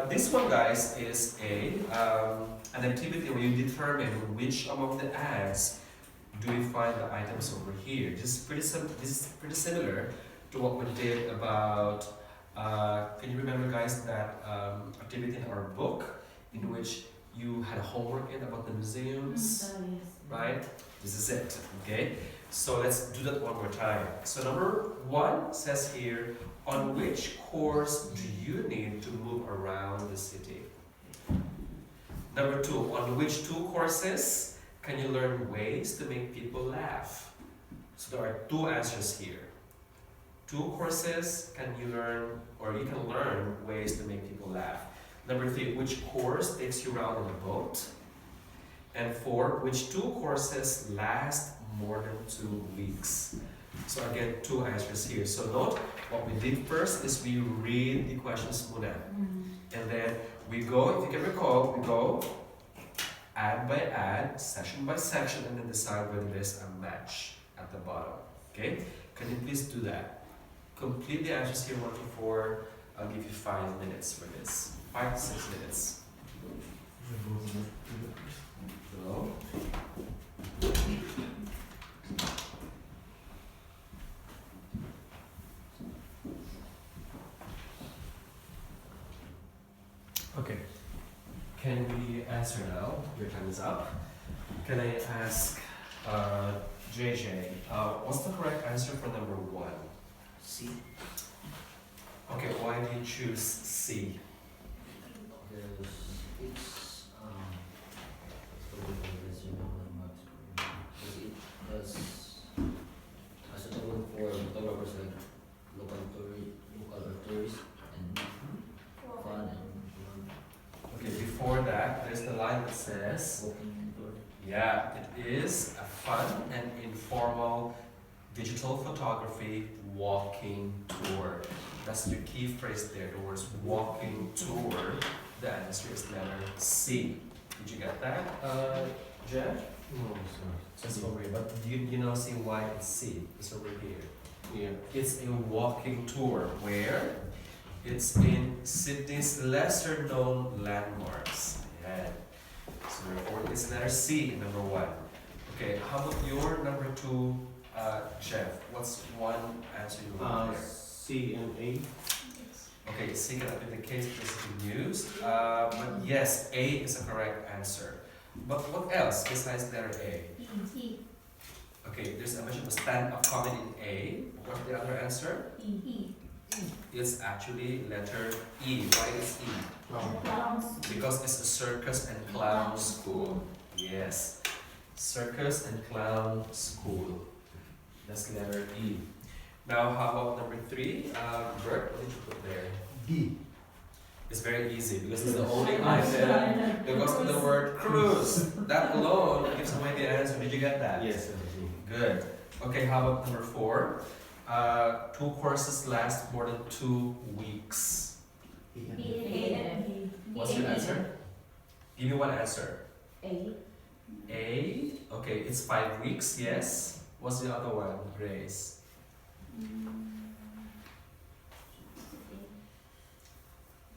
This one, guys, is an activity where you determine which among the ads do we find the items over here. This is pretty similar to what we did about, can you remember, guys, that activity in our book in which you had homework in about the museums, right? This is it, okay? So let's do that one more time. So number 1 says here, on which course do you need to move around the city? Number 2, on which 2 courses can you learn ways to make people laugh? So there are 2 answers here. 2 courses can you learn, or you can learn ways to make people laugh. Number 3, which course takes you around in a boat? And 4, which 2 courses last more than 2 weeks? So again, 2 answers here. So note, what we did first is we read the questions muna. And then we go, if you can recall, we go ad by ad, section by section, and then decide whether there's a match at the bottom. Okay? Can you please do that? Complete the answers here 1 to 4. I'll give you 5 minutes for this. 5 to 6 minutes. Go. Okay. Can we answer now? Your time is up. Can I ask JJ, what's the correct answer for number 1? C. Okay, why did you choose C? Because it's because it does suitable for photographers like local or tourists and fun and Okay, before that, there's the line that says, walking tour. yeah, it is a fun and informal digital photography walking tour. That's your key phrase there, the words walking tour. The answer is letter C. Did you get that, Jeff? No, sorry. Just over here, but do you know see why it's C? It's over here. Yeah. It's a walking tour where it's in Sydney's lesser known landmarks. Yeah. So therefore it's letter C in number 1. Okay, how about your number 2, Jeff? What's one answer you want there? C and A. Okay, C cannot be the case because it's been used. But yes, A is a correct answer. But what else besides letter A? E. Okay, there's a mention of stand-up comedy in A. What's the other answer? E. It's actually letter E. Why is E? Clowns. Because it's a circus and clown school. Yes. Circus and clown school. That's letter E. Now, how about number 3? Bert, what did you put there? D. It's very easy because it's the only item. Because of the word cruise. That alone gives away the answer. Did you get that? Yes. Good. Okay, how about number 4? 2 courses last more than 2 weeks. What's your answer? Give me one answer. A. A. Okay, it's 5 weeks, yes. What's the other one, Grace?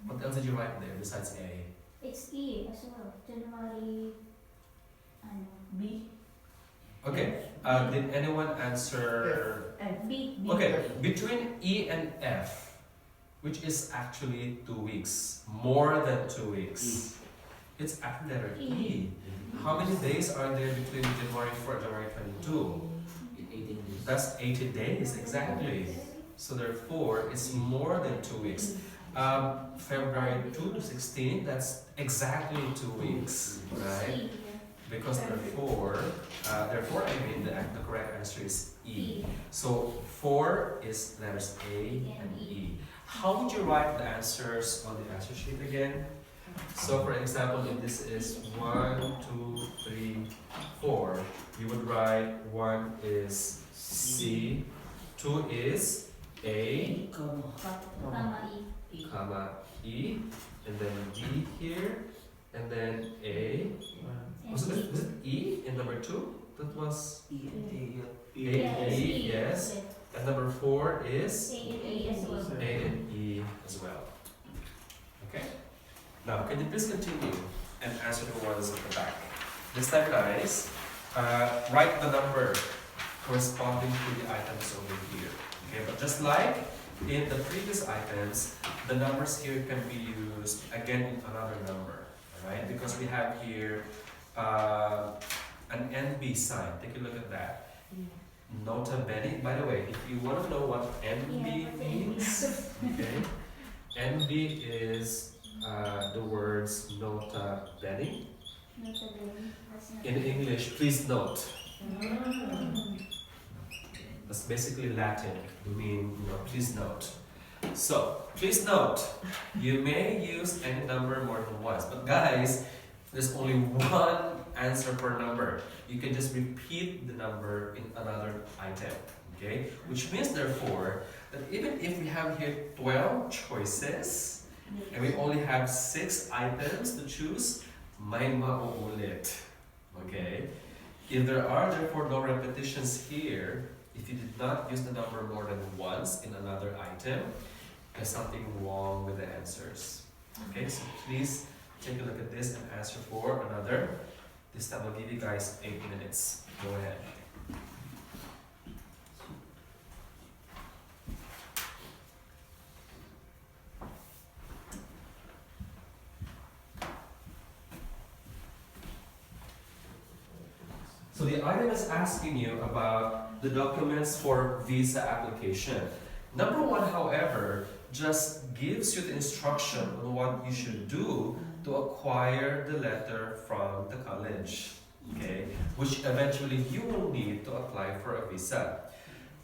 What else did you write there besides A? It's E as well. January. B. Okay, did anyone answer? B. Okay, between E and F, which is actually 2 weeks, more than 2 weeks. It's actually letter E. How many days are there between January 4 and January 22? 18 days. That's 80 days, exactly. So therefore, it's more than 2 weeks. February 2 to 16, that's exactly 2 weeks, right? Because therefore, the correct answer is E. So 4 is letters A and E. How would you write the answers on the answer sheet again? So for example, if this is 1, 2, 3, 4, you would write 1 is C, 2 is A, Comma E. comma E, and then B here, and then A. Was it E in number 2? That was A, Yeah, E, yes. Okay. And number 4 is A and E as well. A and E as well. Okay? Now, can you please continue and answer the ones at the back? This time, guys, write the number corresponding to the items over here. Okay, but just like in the previous items, the numbers here can be used again in another number, alright? Because we have here an NB sign. Take a look at that. Nota bene. By the way, if you want to know what NB means, okay, NB is the words nota bene. Nota bene. That's not- In English, please note. That's basically Latin, to mean, please note. So, please note, you may use any number more than once, but guys, there's only one answer per number. You can just repeat the number in another item, okay? Which means, therefore, that even if we have here 12 choices, and we only have 6 items to choose, may mauulit, okay? If there are, therefore, no repetitions here, if you did not use the number more than once in another item, there's something wrong with the answers. Okay, so please take a look at this and answer for another. This time I'll give you guys 8 minutes. Go ahead. So the item is asking you about the documents for visa application. Number 1, however, just gives you the instruction on what you should do to acquire the letter from the college, okay? Which eventually you will need to apply for a visa.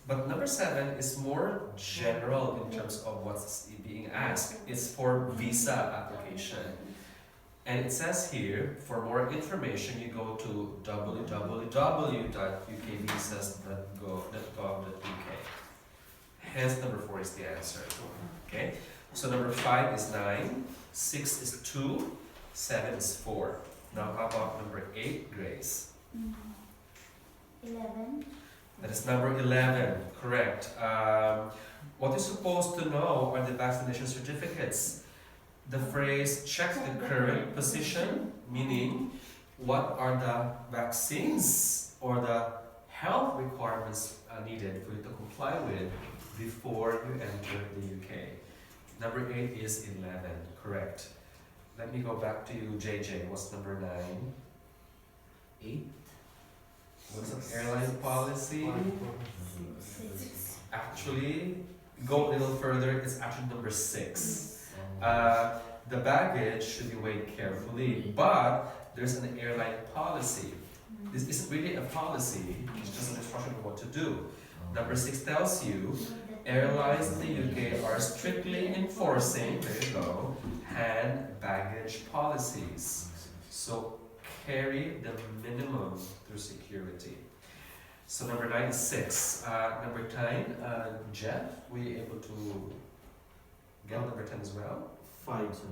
But number 7 is more general in terms of what's being asked. It's for visa application. And it says here, for more information, you go to www.ukvisas.gov.uk. Hence, number 4 is the answer. Okay? So number 5 is 9, 6 is 2, 7 is 4. Now, how about number 8, Grace? 11. That is number 11, correct. What you're supposed to know are the vaccination certificates. The phrase check the current position, meaning what are the vaccines or the health requirements needed for you to comply with before you enter the UK. Number 8 is 11, correct. Let me go back to you, JJ. What's number 9? 8. What's an airline policy? 6. Actually, go a little further, it's actually number 6. The baggage should be weighed carefully, but there's an airline policy. This isn't really a policy, it's just an instruction of what to do. Number 6 tells you, airlines in the UK are strictly enforcing, there you go, hand baggage policies. So carry the minimum through security. So number 9 is 6. Number 10, Jeff, were you able to get number 10 as well? 5, sir.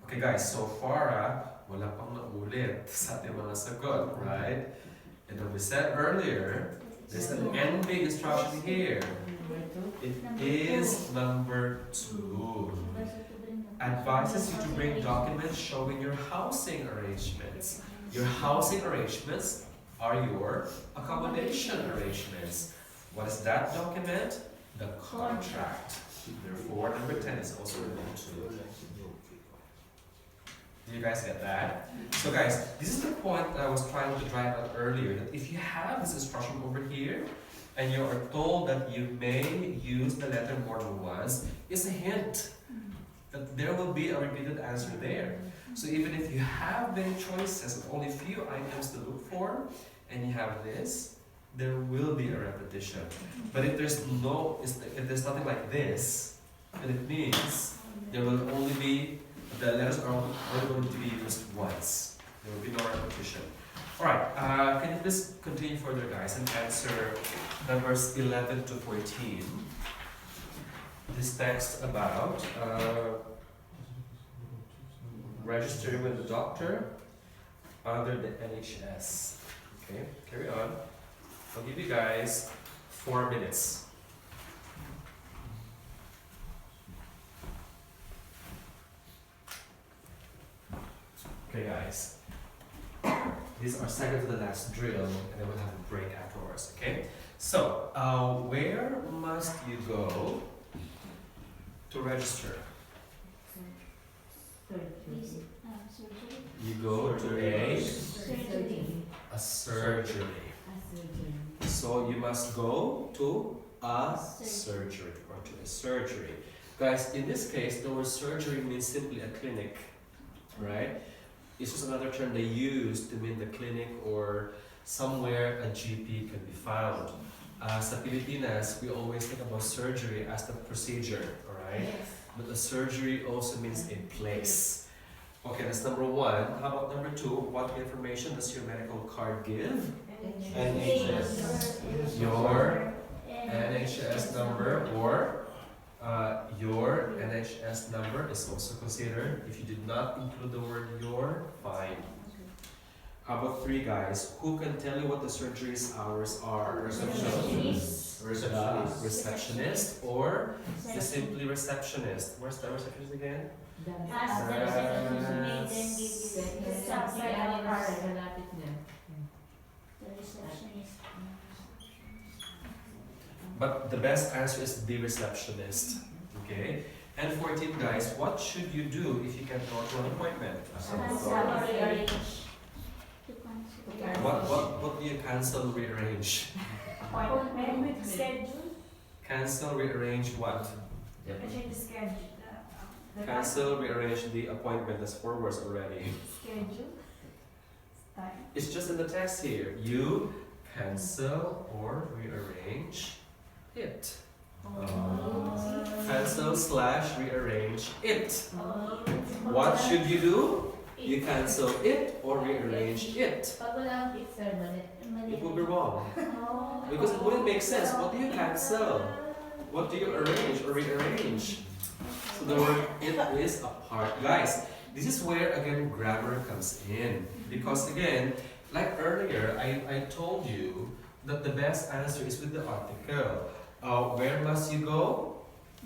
Okay guys, so far, wala pang naulit sa ating mga sagot, right? And as we said earlier, there's an NB instruction here. It is number 2. Advises you to bring documents showing your housing arrangements. Your housing arrangements are your accommodation arrangements. What is that document? The contract. Therefore, number 10 is also number 2. Do you guys get that? So guys, this is the point that I was trying to drive out earlier, that if you have this instruction over here, and you are told that you may use the letter more than once, it's a hint that there will be a repeated answer there. So even if you have many choices and only few items to look for, and you have this, there will be a repetition. But if there's nothing like this, then it means there will only be, the letters are only going to be used once. There will be no repetition. Alright, can you please continue further, guys, and answer numbers 11 to 14. This text about registering with the doctor under the NHS. Okay, carry on. I'll give you guys 4 minutes. Okay, guys. These are second to the last drill, and then we'll have a break afterwards. Okay. So, where must you go to register? Surgery. You go to Surgery. a surgery. So you must go to a surgery or to a surgery. Guys, in this case, the word surgery means simply a clinic, right? It's just another term they use to mean the clinic or somewhere a GP can be found. Sa Pilipinas, we always think about surgery as the procedure, alright? But a surgery also means a place. Okay, that's number 1. How about number 2? What information does your medical card give? NHS. Your NHS number or your NHS number is also considered. If you did not include the word your, fine. How about 3, guys? Who can tell you what the surgery's hours are? Receptionist. Receptionist or just simply receptionist. Where's the receptionist again? Ask the receptionist, then give you the subside hours. The receptionist. But the best answer is the receptionist. Okay? And 14, guys, what should you do if you can't go to an appointment? What do you cancel, rearrange? Appointment schedule. Cancel, rearrange what? Change the schedule. Cancel, rearrange the appointment. That's 4 words already. Schedule. Time. It's just in the text here. You cancel or rearrange it. Cancel / rearrange it. What should you do? You cancel it or rearrange it. It will be wrong. Because it wouldn't make sense. What do you cancel? What do you arrange or rearrange? So the word it is a part. Guys, this is where again grammar comes in. Because again, like earlier, I told you that the best answer is with the article. Where must you go?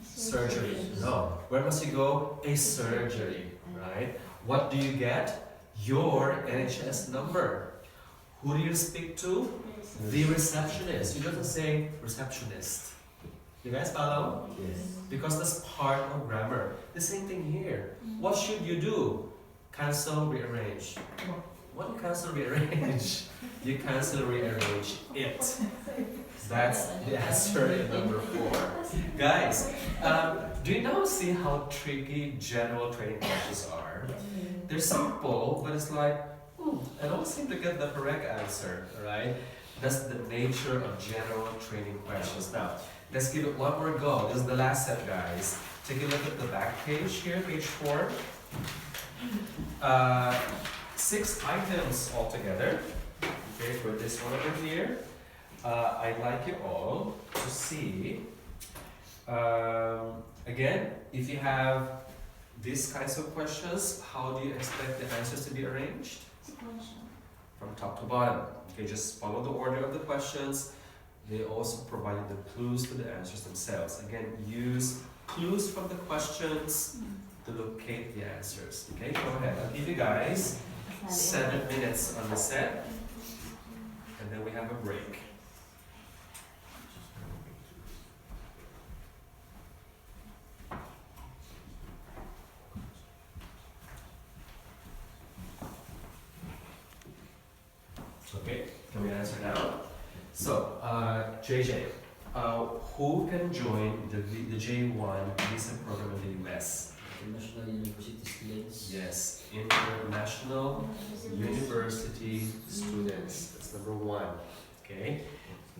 Surgery. No. Where must you go? A surgery. Right? What do you get? Your NHS number. Who do you speak to? The receptionist. You don't say receptionist. You guys follow? Yes. Because that's part of grammar. The same thing here. What should you do? Cancel, rearrange. What do you cancel, rearrange? You cancel, rearrange it. That's the answer in number 4. Guys, do you now see how tricky general training questions are? They're simple, but it's like, I don't seem to get the correct answer, right? That's the nature of general training questions. Now, let's give it one more go. This is the last set, guys. Take a look at the back page here, page 4. 6 items altogether. Okay, for this one over here. I'd like you all to see, again, if you have these kinds of questions, how do you expect the answers to be arranged? From top to bottom. Okay, just follow the order of the questions. They also provide the clues to the answers themselves. Again, use clues from the questions to locate the answers. Okay, go ahead. I'll give you guys 7 minutes on the set, and then we have a break. Okay, can we answer now? So, JJ, who can join the J1 visa program in the US? International University students. Yes, international university students. That's number 1. Okay.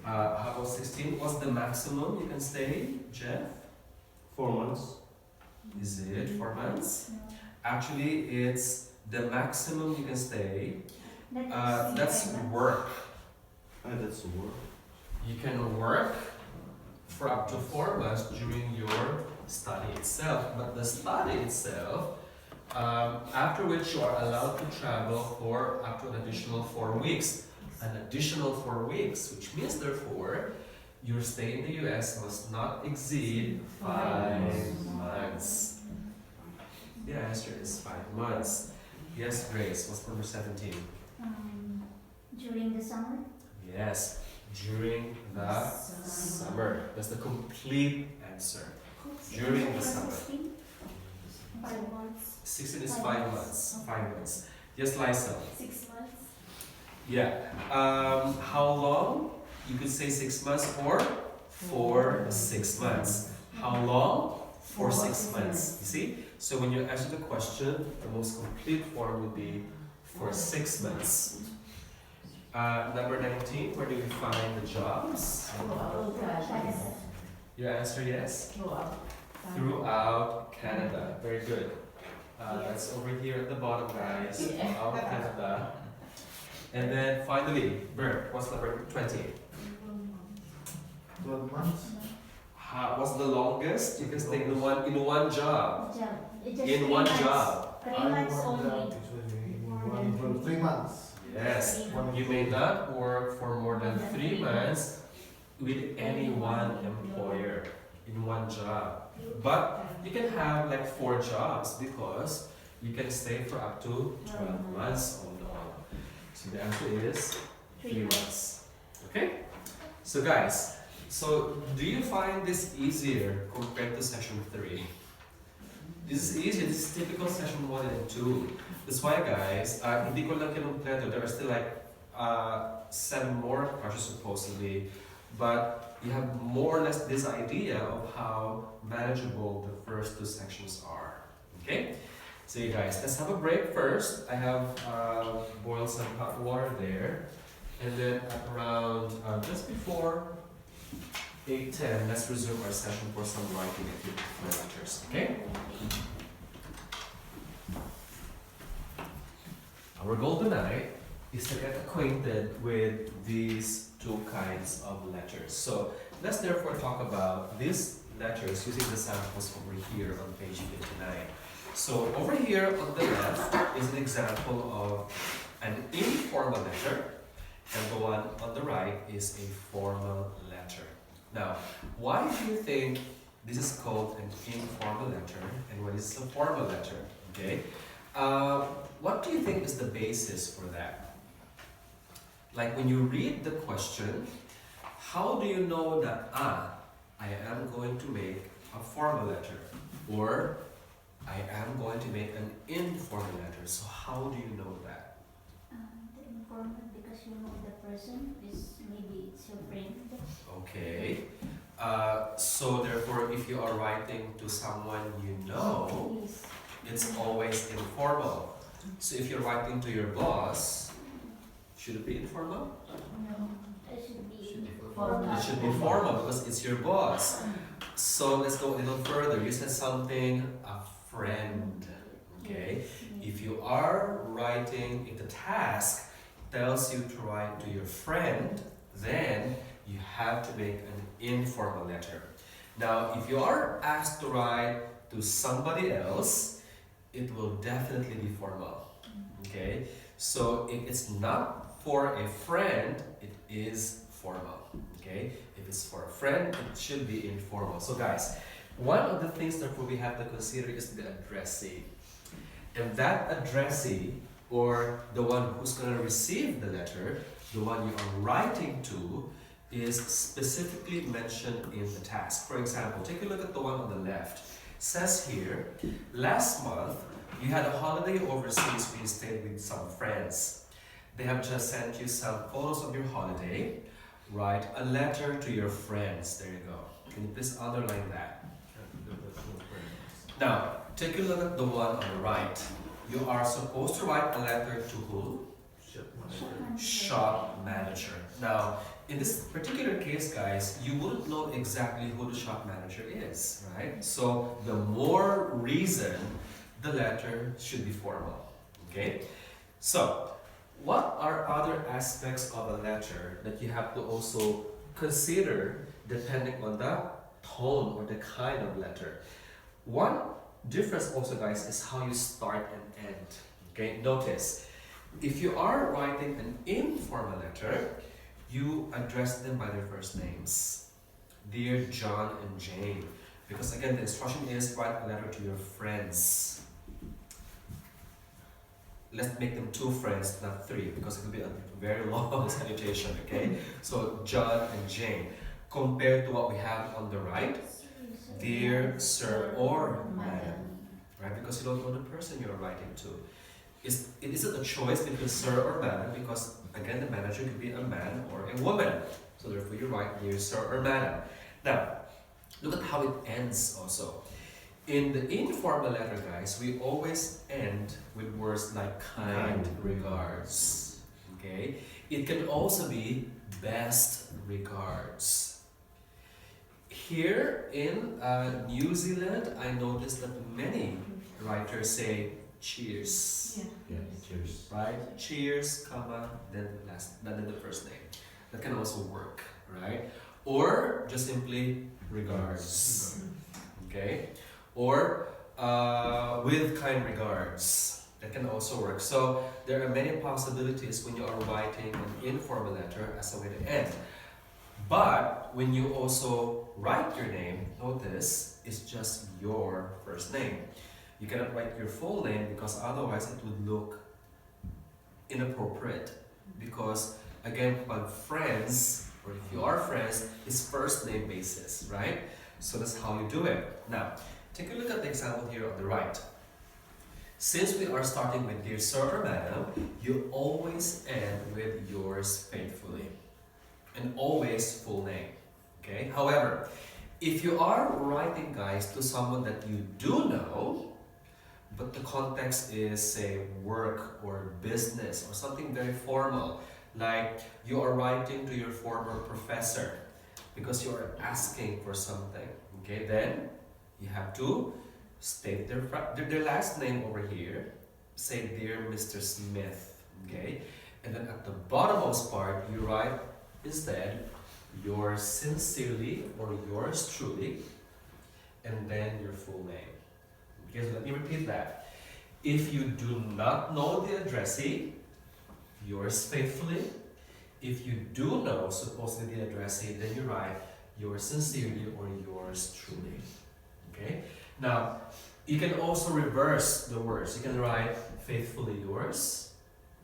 How about 16? What's the maximum you can stay, Jeff? 4 months. Is it 4 months? Actually, it's the maximum you can stay That's work. That's the word. You can work for up to 4 months during your study itself, but the study itself, after which you are allowed to travel for up to an additional 4 weeks. An additional 4 weeks, which means therefore your stay in the US must not exceed 5 months. The answer is 5 months. Yes, Grace, what's number 17? During the summer. Yes, during the summer. That's the complete answer. During the summer. 5 months. 16 is 5 months. 5 months. Yes, Lysel. 6 months. Yeah. How long? You could say 6 months or for 6 months. How long? For 6 months. You see? So when you answer the question, the most complete form would be for 6 months. Number 19, where do we find the jobs? Your answer, yes? Throughout Canada. Very good. That's over here at the bottom, guys. Throughout Canada. And then finally, Bert, what's number 20? 12 months. What's the longest you can stay in one job? In one job. 3 months only. For 3 months. Yes. You may not work for more than 3 months with any one employer in one job. But you can have like 4 jobs because you can stay for up to 12 months on the all. So the answer is 3 months. Okay? So guys, so do you find this easier compared to session 3? This is easier. This is typical session 1 and 2. That's why guys, hindi ko lang kinumpleto. There are still like 7 more questions supposedly. But you have more or less this idea of how manageable the first 2 sections are. Okay? So you guys, let's have a break first. I have boiled some hot water there. And then at around just before 8:10, let's resume our session for some writing activity for lectures. Okay? Our goal tonight is to get acquainted with these 2 kinds of letters. So let's therefore talk about these letters using the samples over here on page 59. So over here on the left is an example of an informal letter, and the one on the right is a formal letter. Now, why do you think this is called an informal letter and what is a formal letter? Okay, what do you think is the basis for that? Like when you read the question, how do you know that I am going to make a formal letter or I am going to make an informal letter? So how do you know that? The informal, because you know the person is maybe it's your friend. Okay. So therefore, if you are writing to someone you know, Yes. it's always informal. So if you're writing to your boss, should it be informal? No, it should be It formal. should be formal because it's your boss. So let's go a little further. You said something, a friend. Okay. If you are writing, if the task tells you to write to your friend, then you have to make an informal letter. Now, if you are asked to write to somebody else, it will definitely be formal. Okay? So if it's not for a friend, it is formal. Okay? If it's for a friend, it should be informal. So guys, one of the things that we have to consider is the addressee. And that addressee, or the one who's going to receive the letter, the one you are writing to, is specifically mentioned in the task. For example, take a look at the one on the left. It says here, last month, you had a holiday overseas where you stayed with some friends. They have just sent you some photos of your holiday. Write a letter to your friends. There you go. Can you please underline that? Now, take a look at the one on the right. You are supposed to write a letter to who? Shop manager. Now, in this particular case, guys, you wouldn't know exactly who the shop manager is, right? So, the more reason, the letter should be formal. Okay? So, what are other aspects of a letter that you have to also consider depending on the tone or the kind of letter? One difference also, guys, is how you start and end. Okay, notice, if you are writing an informal letter, you address them by their first names. Dear John and Jane. Because again, the instruction is write a letter to your friends. Let's make them 2 friends, not 3, because it will be a very long salutation, okay? So, John and Jane. Compared to what we have on the right, dear sir or madam, right? Because you don't know the person you're writing to. It isn't a choice between sir or madam, because again, the manager could be a man or a woman. So therefore you write dear sir or madam. Now, look at how it ends also. In the informal letter, guys, we always end with words like kind regards. Okay? It can also be best regards. Here in New Zealand, I noticed that many writers say cheers. Yeah, cheers. Right? Cheers, comma, then the first name. That can also work, right? Or just simply regards. Okay? Or with kind regards. That can also work. So there are many possibilities when you are writing an informal letter as a way to end. But when you also write your name, notice it's just your first name. You cannot write your full name because otherwise it would look inappropriate. Because again, by friends, or if you are friends, it's first name basis, right? So that's how you do it. Now, take a look at the example here on the right. Since we are starting with dear sir or madam, you always end with yours faithfully. And always full name. Okay? However, if you are writing, guys, to someone that you do know, but the context is, say, work or business or something very formal, like you are writing to your former professor because you are asking for something, okay, then you have to state their last name over here, say dear Mr. Smith, okay, and then at the bottommost part you write instead yours sincerely or yours truly, and then your full name. Okay, so let me repeat that. If you do not know the addressee, yours faithfully. If you do know supposedly the addressee, then you write yours sincerely or yours truly. Okay? Now, you can also reverse the words. You can write faithfully yours,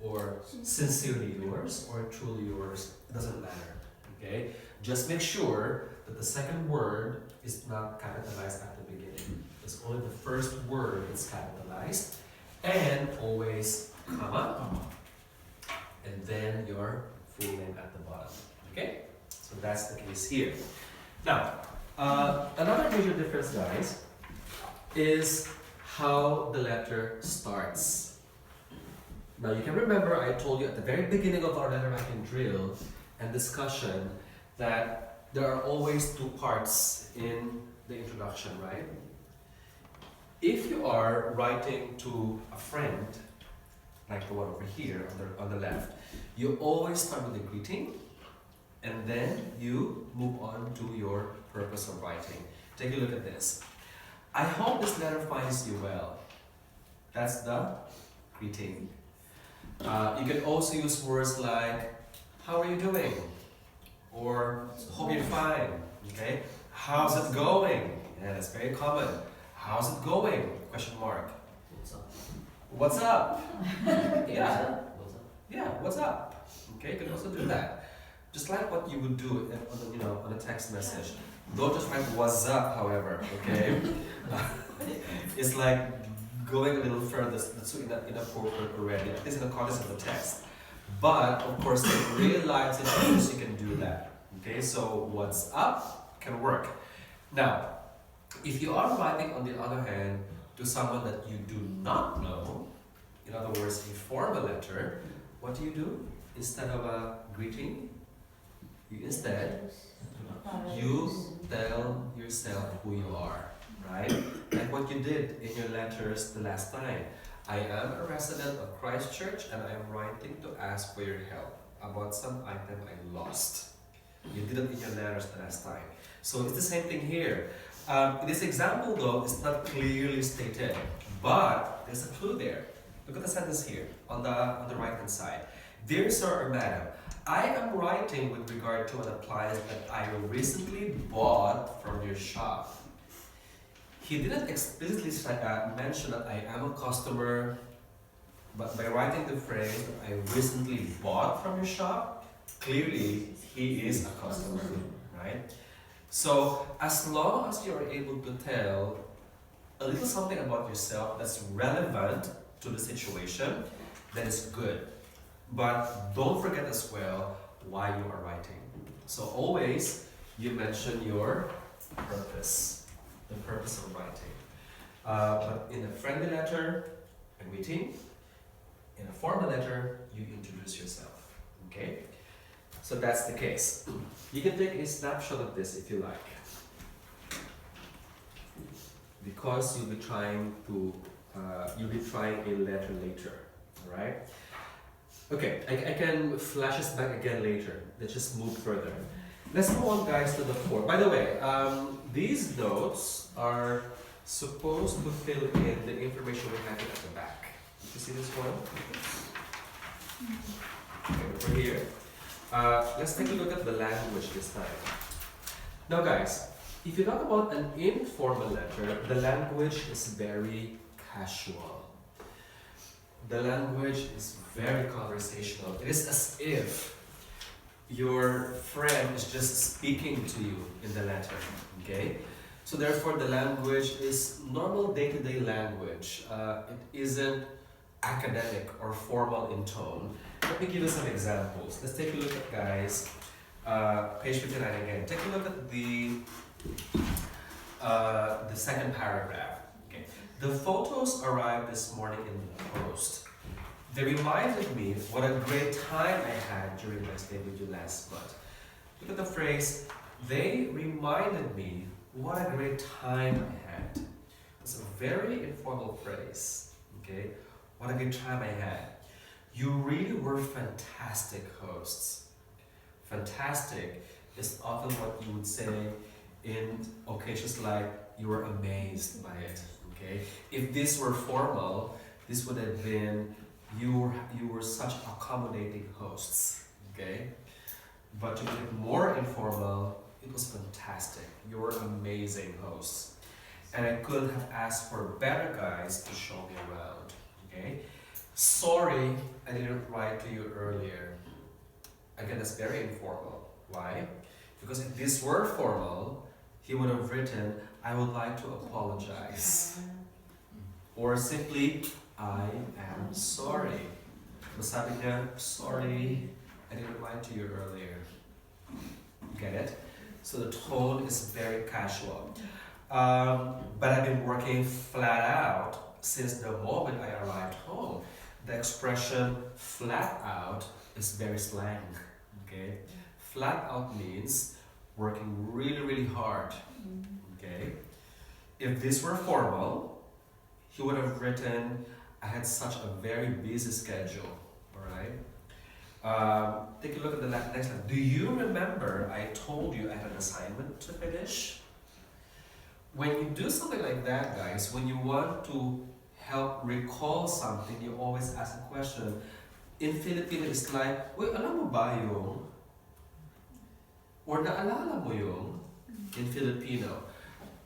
or sincerely yours, or truly yours. It doesn't matter. Okay? Just make sure that the second word is not capitalized at the beginning. It's only the first word that's capitalized, and always comma, and then your full name at the bottom. Okay? So that's the case here. Now, another major difference, guys, is how the letter starts. Now, you can remember I told you at the very beginning of our letter writing drill and discussion that there are always 2 parts in the introduction, right? If you are writing to a friend, like the one over here on the left, you always start with a greeting, and then you move on to your purpose of writing. Take a look at this. I hope this letter finds you well. That's the greeting. You can also use words like, how are you doing? Or, hope you're fine. Okay? How's it going? Yeah, that's very common. How's it going? Question mark. What's up? What's up? Yeah. What's up? Yeah, what's up? Okay, you can also do that. Just like what you would do on a text message. Don't just write what's up, however, okay? It's like going a little further, that's inappropriate already, at least in the context of the text. But, of course, in real life situations, you can do that. Okay, so what's up can work. Now, if you are writing, on the other hand, to someone that you do not know, in other words, a formal letter, what do? Instead of a greeting, you tell yourself who you are, right? Like what you did in your letters the last time. I am a resident of Christchurch and I am writing to ask for your help about some item I lost. You did it in your letters the last time. So it's the same thing here. In this example though, it's not clearly stated, but there's a clue there. Look at the sentence here on the right hand side. Dear sir or madam, I am writing with regard to an appliance that I recently bought from your shop. He didn't explicitly mention that I am a customer, but by writing the phrase that I recently bought from your shop, clearly he is a customer, right? So as long as you are able to tell a little something about yourself that's relevant to the situation, then it's good. But don't forget as well why you are writing. So always you mention your purpose, the purpose of writing. But in a friendly letter, a meeting, in a formal letter, you introduce yourself. Okay? So that's the case. You can take a snapshot of this if you like. Because you'll be trying a letter later, alright? Okay, I can flash this back again later. Let's just move further. Let's move on, guys, to the fourth. By the way, these notes are supposed to fill in the information we have at the back. You see this one? Okay, over here. Let's take a look at the language this time. Now, guys, if you talk about an informal letter, the language is very casual. The language is very conversational. It is as if your friend is just speaking to you in the letter, okay? So therefore, the language is normal day-to-day language. It isn't academic or formal in tone. Let me give you some examples. Let's take a look at, guys, page 59 again. Take a look at the second paragraph. Okay. The photos arrived this morning in the post. They reminded me what a great time I had during my stay with you last month. Look at the phrase, they reminded me what a great time I had. It's a very informal phrase, okay? What a good time I had. You really were fantastic hosts. Fantastic is often what you would say in occasions like you were amazed by it, okay? If this were formal, this would have been you were such accommodating hosts, okay? But to make it more informal, it was fantastic. You were amazing hosts. And I couldn't have asked for better guys to show me around, okay? Sorry I didn't write to you earlier. Again, that's very informal. Why? Because if this were formal, he would have written, I would like to apologize. Or simply, I am sorry. Masabi niya, sorry, I didn't write to you earlier. Get it? So the tone is very casual. But I've been working flat out since the moment I arrived home. The expression flat out is very slang. Okay? Flat out means working really, really hard. Okay? If this were formal, he would have written, I had such a very busy schedule. Alright? Take a look at the next line. Do you remember I told you I had an assignment to finish? When you do something like that, guys, when you want to help recall something, you always ask a question. In Filipino, it's like, wait, alam mo ba yung? Or naalala mo yung? In Filipino.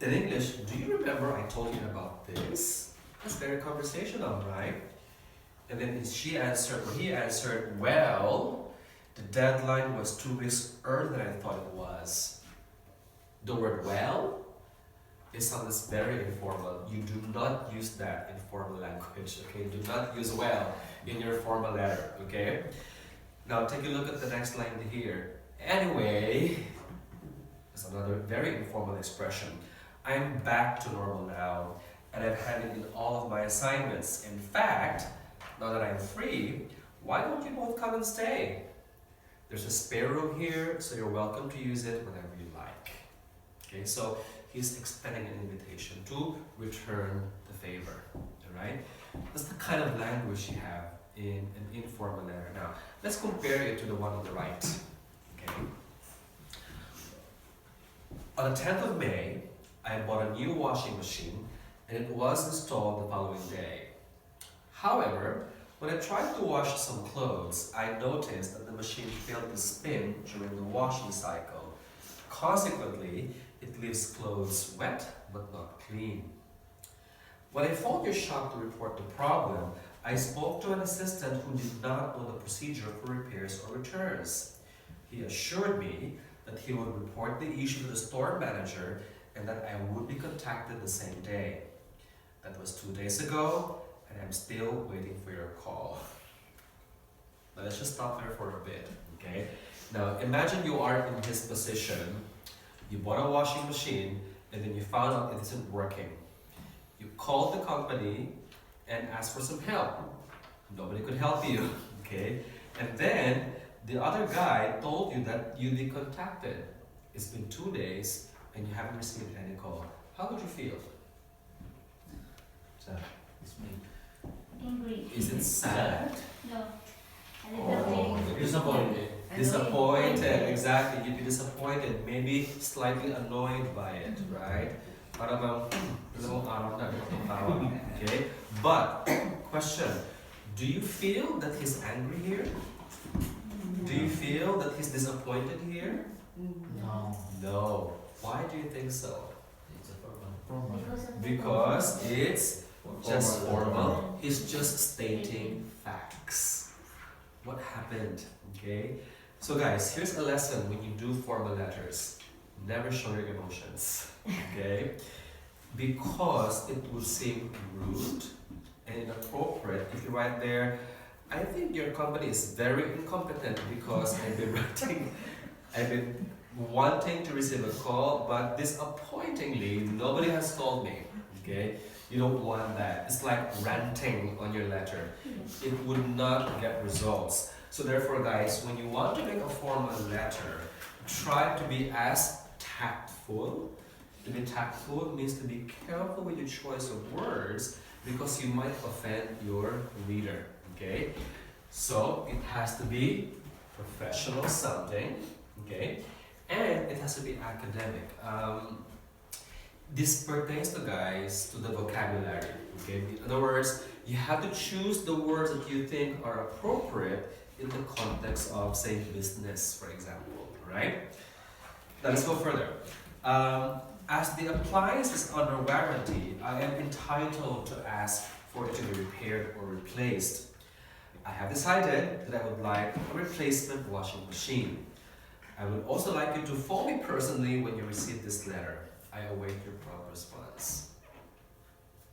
In English, do you remember I told you about this? That's very conversational, right? And then she answered, or he answered, well, the deadline was 2 weeks earlier than I thought it was. The word well is something that's very informal. You do not use that in formal language, okay? Do not use well in your formal letter, okay? Now take a look at the next line here. Anyway, it's another very informal expression. I'm back to normal now, and I've handed in all of my assignments. In fact, now that I'm free, why don't you both come and stay? There's a spare room here, so you're welcome to use it whenever you like. Okay, so he's extending an invitation to return the favor. Alright? That's the kind of language you have in an informal letter. Now, let's compare it to the one on the right. Okay. On the 10th of May, I bought a new washing machine and it was installed the following day. However, when I tried to wash some clothes, I noticed that the machine failed to spin during the washing cycle. Consequently, it leaves clothes wet but not clean. When I phoned your shop to report the problem, I spoke to an assistant who did not know the procedure for repairs or returns. He assured me that he would report the issue to the store manager and that I would be contacted the same day. That was 2 days ago, and I'm still waiting for your call. Now let's just stop there for a bit, okay? Now imagine you are in his position. You bought a washing machine, and then you found out it isn't working. You called the company and asked for some help. Nobody could help you, okay? And then the other guy told you that you'd be contacted. It's been 2 days and you haven't received any call. How would you feel? So, It's me. Angry. is it sad? No. A little bit. Disappointed. Disappointed, exactly. You'd be disappointed, maybe slightly annoyed by it, right? Parang dalawang araw na nakatawa. Okay? But, question, do you feel that he's angry here? Do you feel that he's disappointed here? No. No. Why do you think so? It's a problem. Because of the Because it's just Formal. formal. He's just stating facts. What happened? Okay? So guys, here's a lesson when you do formal letters. Never show your emotions. Okay? Because it will seem rude and inappropriate if you write there, I think your company is very incompetent because I've been wanting to receive a call, but disappointingly, nobody has called me. Okay? You don't want that. It's like ranting on your letter. It would not get results. So therefore, guys, when you want to make a formal letter, try to be as tactful. To be tactful means to be careful with your choice of words because you might offend your reader. Okay? So it has to be professional sounding. Okay? And it has to be academic. This pertains to guys to the vocabulary. Okay? In other words, you have to choose the words that you think are appropriate in the context of, say, business, for example. Right? Now let's go further. As the appliance is under warranty, I am entitled to ask for it to be repaired or replaced. I have decided that I would like a replacement washing machine. I would also like you to phone me personally when you receive this letter. I await your prompt response.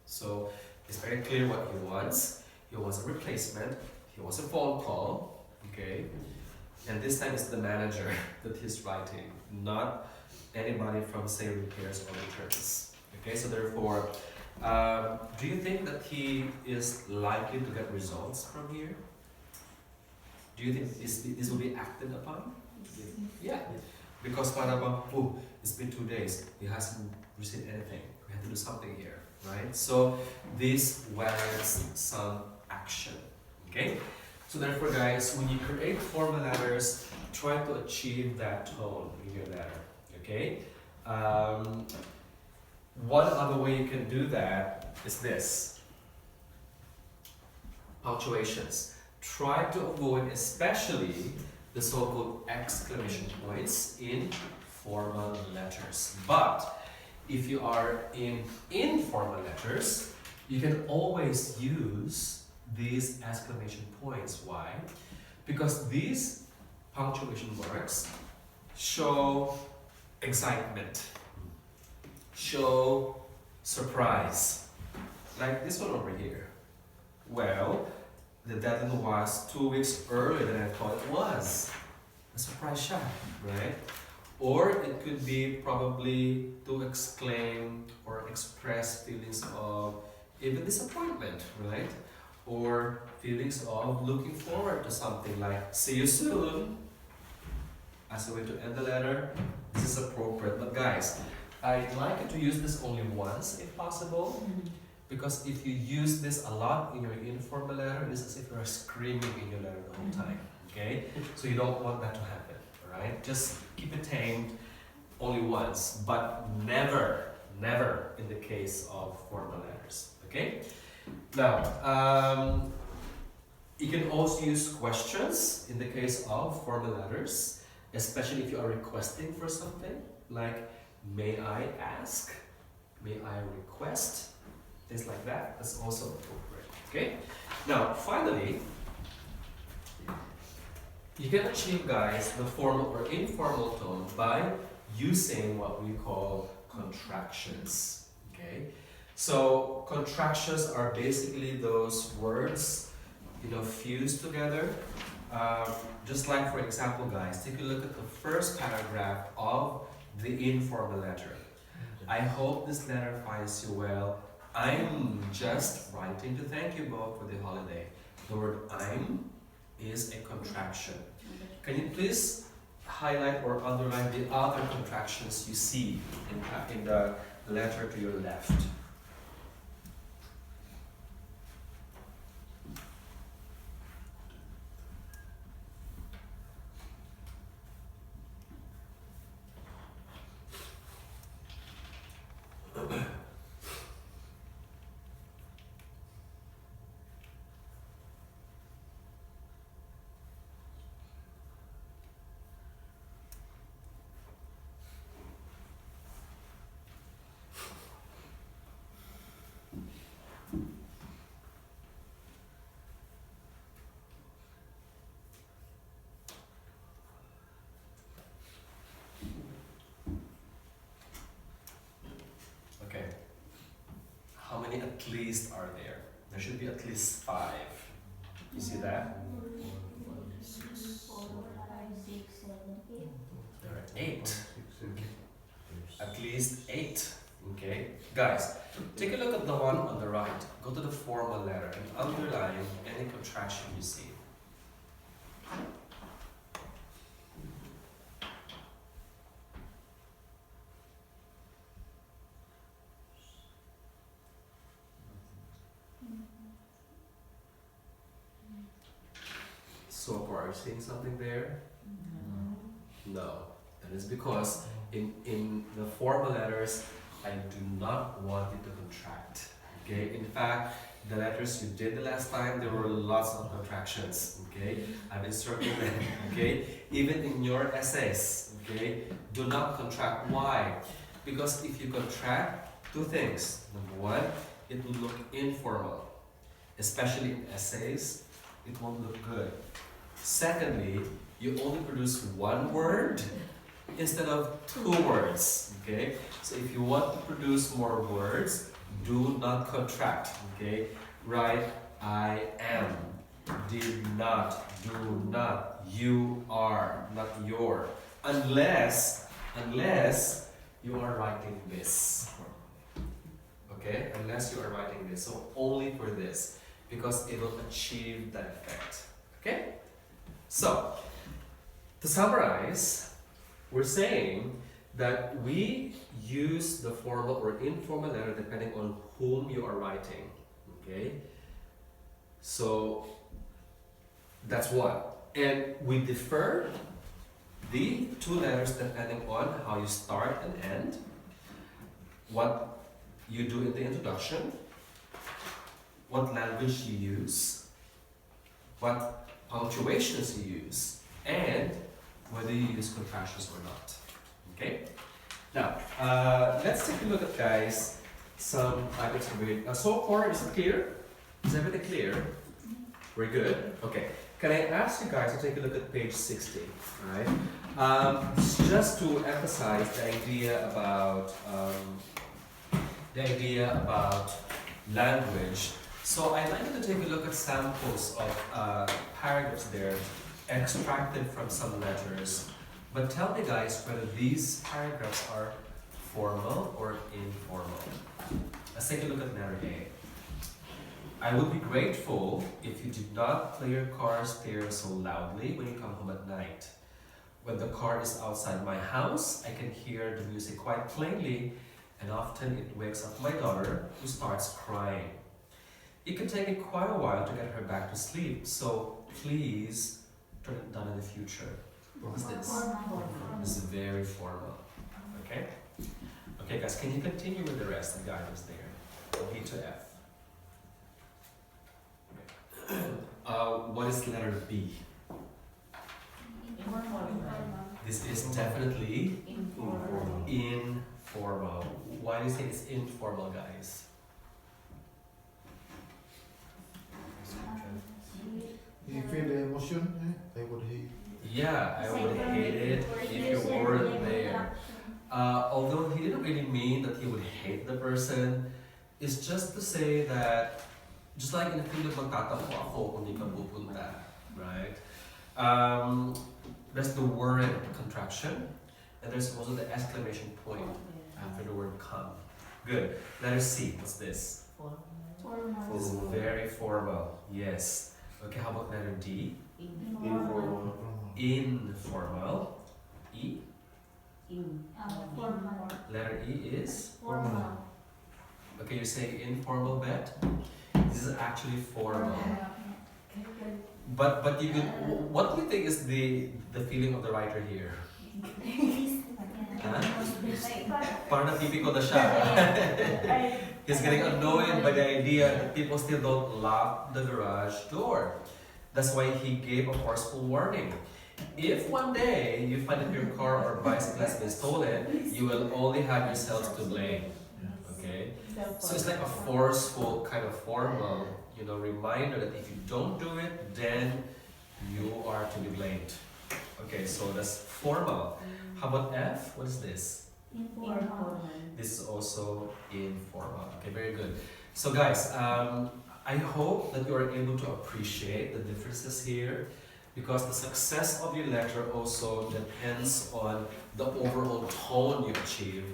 So it's very clear what he wants. He wants a replacement. He wants a phone call. Okay, and this time it's the manager that he's writing, not anybody from, say, repairs or returns. Okay, so therefore, do you think that he is likely to get results from here? Do you think this will be acted upon? Yeah, because oh, it's been 2 days, he hasn't received anything. We have to do something here, right? So this warrants some action. Okay, so therefore, guys, when you create formal letters, try to achieve that tone in your letter. Okay. One other way you can do that is this: punctuations. Try to avoid especially the so-called exclamation points in formal letters. But if you are in informal letters, you can always use these exclamation points. Why? Because these punctuation marks show excitement, show surprise. Like this one over here. Well, the deadline was 2 weeks earlier than I thought it was. A surprise shot, right? Or it could be probably to exclaim or express feelings of even disappointment, right? Or feelings of looking forward to something like, see you soon. As a way to end the letter, this is appropriate. But guys, I'd like you to use this only once if possible, because if you use this a lot in your informal letter, it's as if you're screaming in your letter the whole time, okay? So you don't want that to happen, alright? Just keep it tamed only once, but never, never in the case of formal letters, okay? Now, you can also use questions in the case of formal letters, especially if you are requesting for something, like may I ask, may I request, things like that. That's also appropriate. Okay. Now, finally, you can achieve, guys, the formal or informal tone by using what we call contractions. Okay. So contractions are basically those words, fused together. Just like, for example, guys, take a look at the first paragraph of the informal letter. I hope this letter finds you well. I'm just writing to thank you both for the holiday. The word I'm is a contraction. Can you please highlight or underline the other contractions you see in the letter to your left? Okay. How many at least are there? There should be at least 5. You see that? 4, 5, 6, 7, 8. There are 8. At least 8. Okay. Guys, take a look at the one on the right. Go to the formal letter and underline any contraction you see. So far, are you seeing something there? No. And it's because in the formal letters, I do not want it to contract. Okay? In fact, the letters you did the last time, there were lots of contractions. Okay? I've encircled them. Okay? Even in your essays, okay? Do not contract. Why? Because if you contract, 2 things. Number 1, it will look informal. Especially in essays, it won't look good. Secondly, you only produce 1 word instead of 2 words, okay? So if you want to produce more words, do not contract, okay? Write I am, did not, do not, you are, not your, unless you are writing this, okay? Unless you are writing this, so only for this, because it will achieve that effect, okay? So, to summarize, we're saying that we use the formal or informal letter depending on whom you are writing, okay? So, that's one. And we defer the 2 letters depending on how you start and end, what you do in the introduction, what language you use, what punctuations you use, and whether you use contractions or not. Okay? Now, let's take a look at, guys, some items to read. So far, is it clear? Is everything clear? We're good? Okay. Can I ask you guys to take a look at page 60, right? Just to emphasize the idea about language. So I'd like you to take a look at samples of paragraphs there, extracted from some letters. But tell me, guys, whether these paragraphs are formal or informal. Let's take a look at letter A. I would be grateful if you did not play your cars there so loudly when you come home at night. When the car is outside my house, I can hear the music quite plainly, and often it wakes up my daughter, who starts crying. It can take me quite a while to get her back to sleep, so please turn it down in the future. What's this? This is very formal. Okay? Okay, guys, can you continue with the rest of the guidance there? B to F. What is letter B? This is definitely informal. Why do you think it's informal, guys? You feel the emotion? I would hate. Yeah, I would hate it if you weren't there. Although he didn't really mean that he would hate the person, it's just to say that, just like in the film, magtatampo ako kung di ka pupunta, right? There's the word contraction, and there's also the exclamation point after the word come. Good. Letter C, what's this? This is very formal, yes. Okay, how about letter D? Informal. Informal. E? Formal. Letter E is? Formal. Okay, you're saying informal, Bet? This is actually formal. But you could, what do you think is the feeling of the writer here? Huh? Parang natipiko na siya. He's getting annoyed by the idea that people still don't lock the garage door. That's why he gave a forceful warning. If one day you find that your car or bicycle has been stolen, you will only have yourselves to blame. Okay? So it's like a forceful kind of formal, reminder that if you don't do it, then you are to be blamed. Okay, so that's formal. How about F? What is this? Informal. This is also informal. Okay, very good. So guys, I hope that you are able to appreciate the differences here, because the success of your letter also depends on the overall tone you achieve,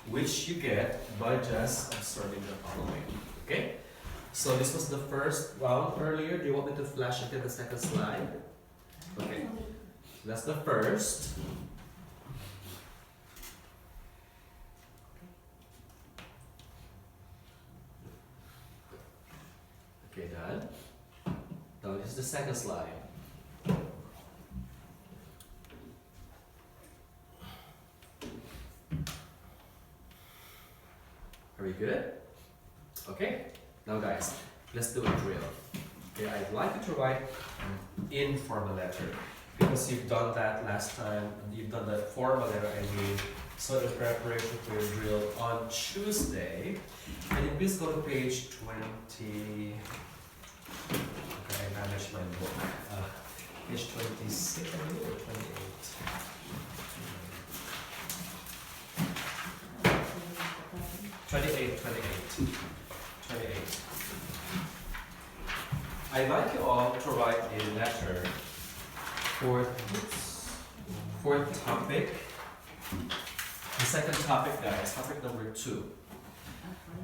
which you get by just observing the following. Okay? So this was the first round earlier. Do you want me to flash again the second slide? Okay. That's the first. Okay, done. Now this is the second slide. Are we good? Okay. Now guys, let's do a drill. Okay, I'd like you to write an informal letter, because you've done that last time, and you've done the formal letter, so in preparation for your drill on Tuesday. Can you please go to page 20? Okay, I managed my book. Page 26, I believe, or 28? 28. I'd like you all to write a letter for topic. The second topic, guys, topic number 2.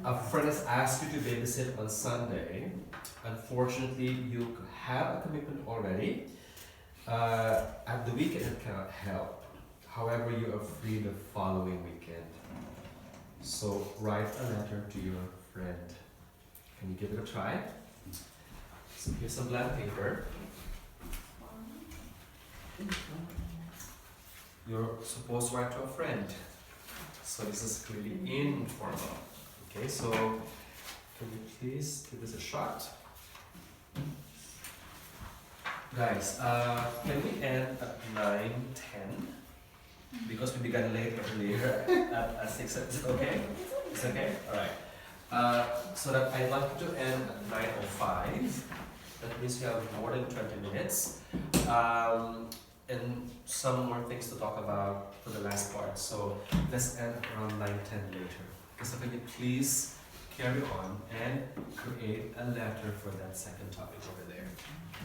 A friend has asked you to babysit on Sunday. Unfortunately, you have a commitment already. At the weekend, it cannot help. However, you are free the following weekend. So write a letter to your friend. Can you give it a try? So here's some blank paper. You're supposed to write to a friend. So this is clearly informal. Okay, so can you please give this a shot? Guys, can we end at 9:10? Because we began late earlier at 6. Is it okay? It's okay? Alright. So that I'd like you to end at 9:05. That means you have more than 20 minutes. And some more things to talk about for the last part. So let's end around 9:10 later. So can you please carry on and create a letter for that second topic over there?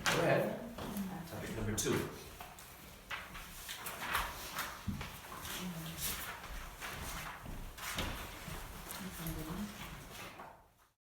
Go ahead. Topic number 2.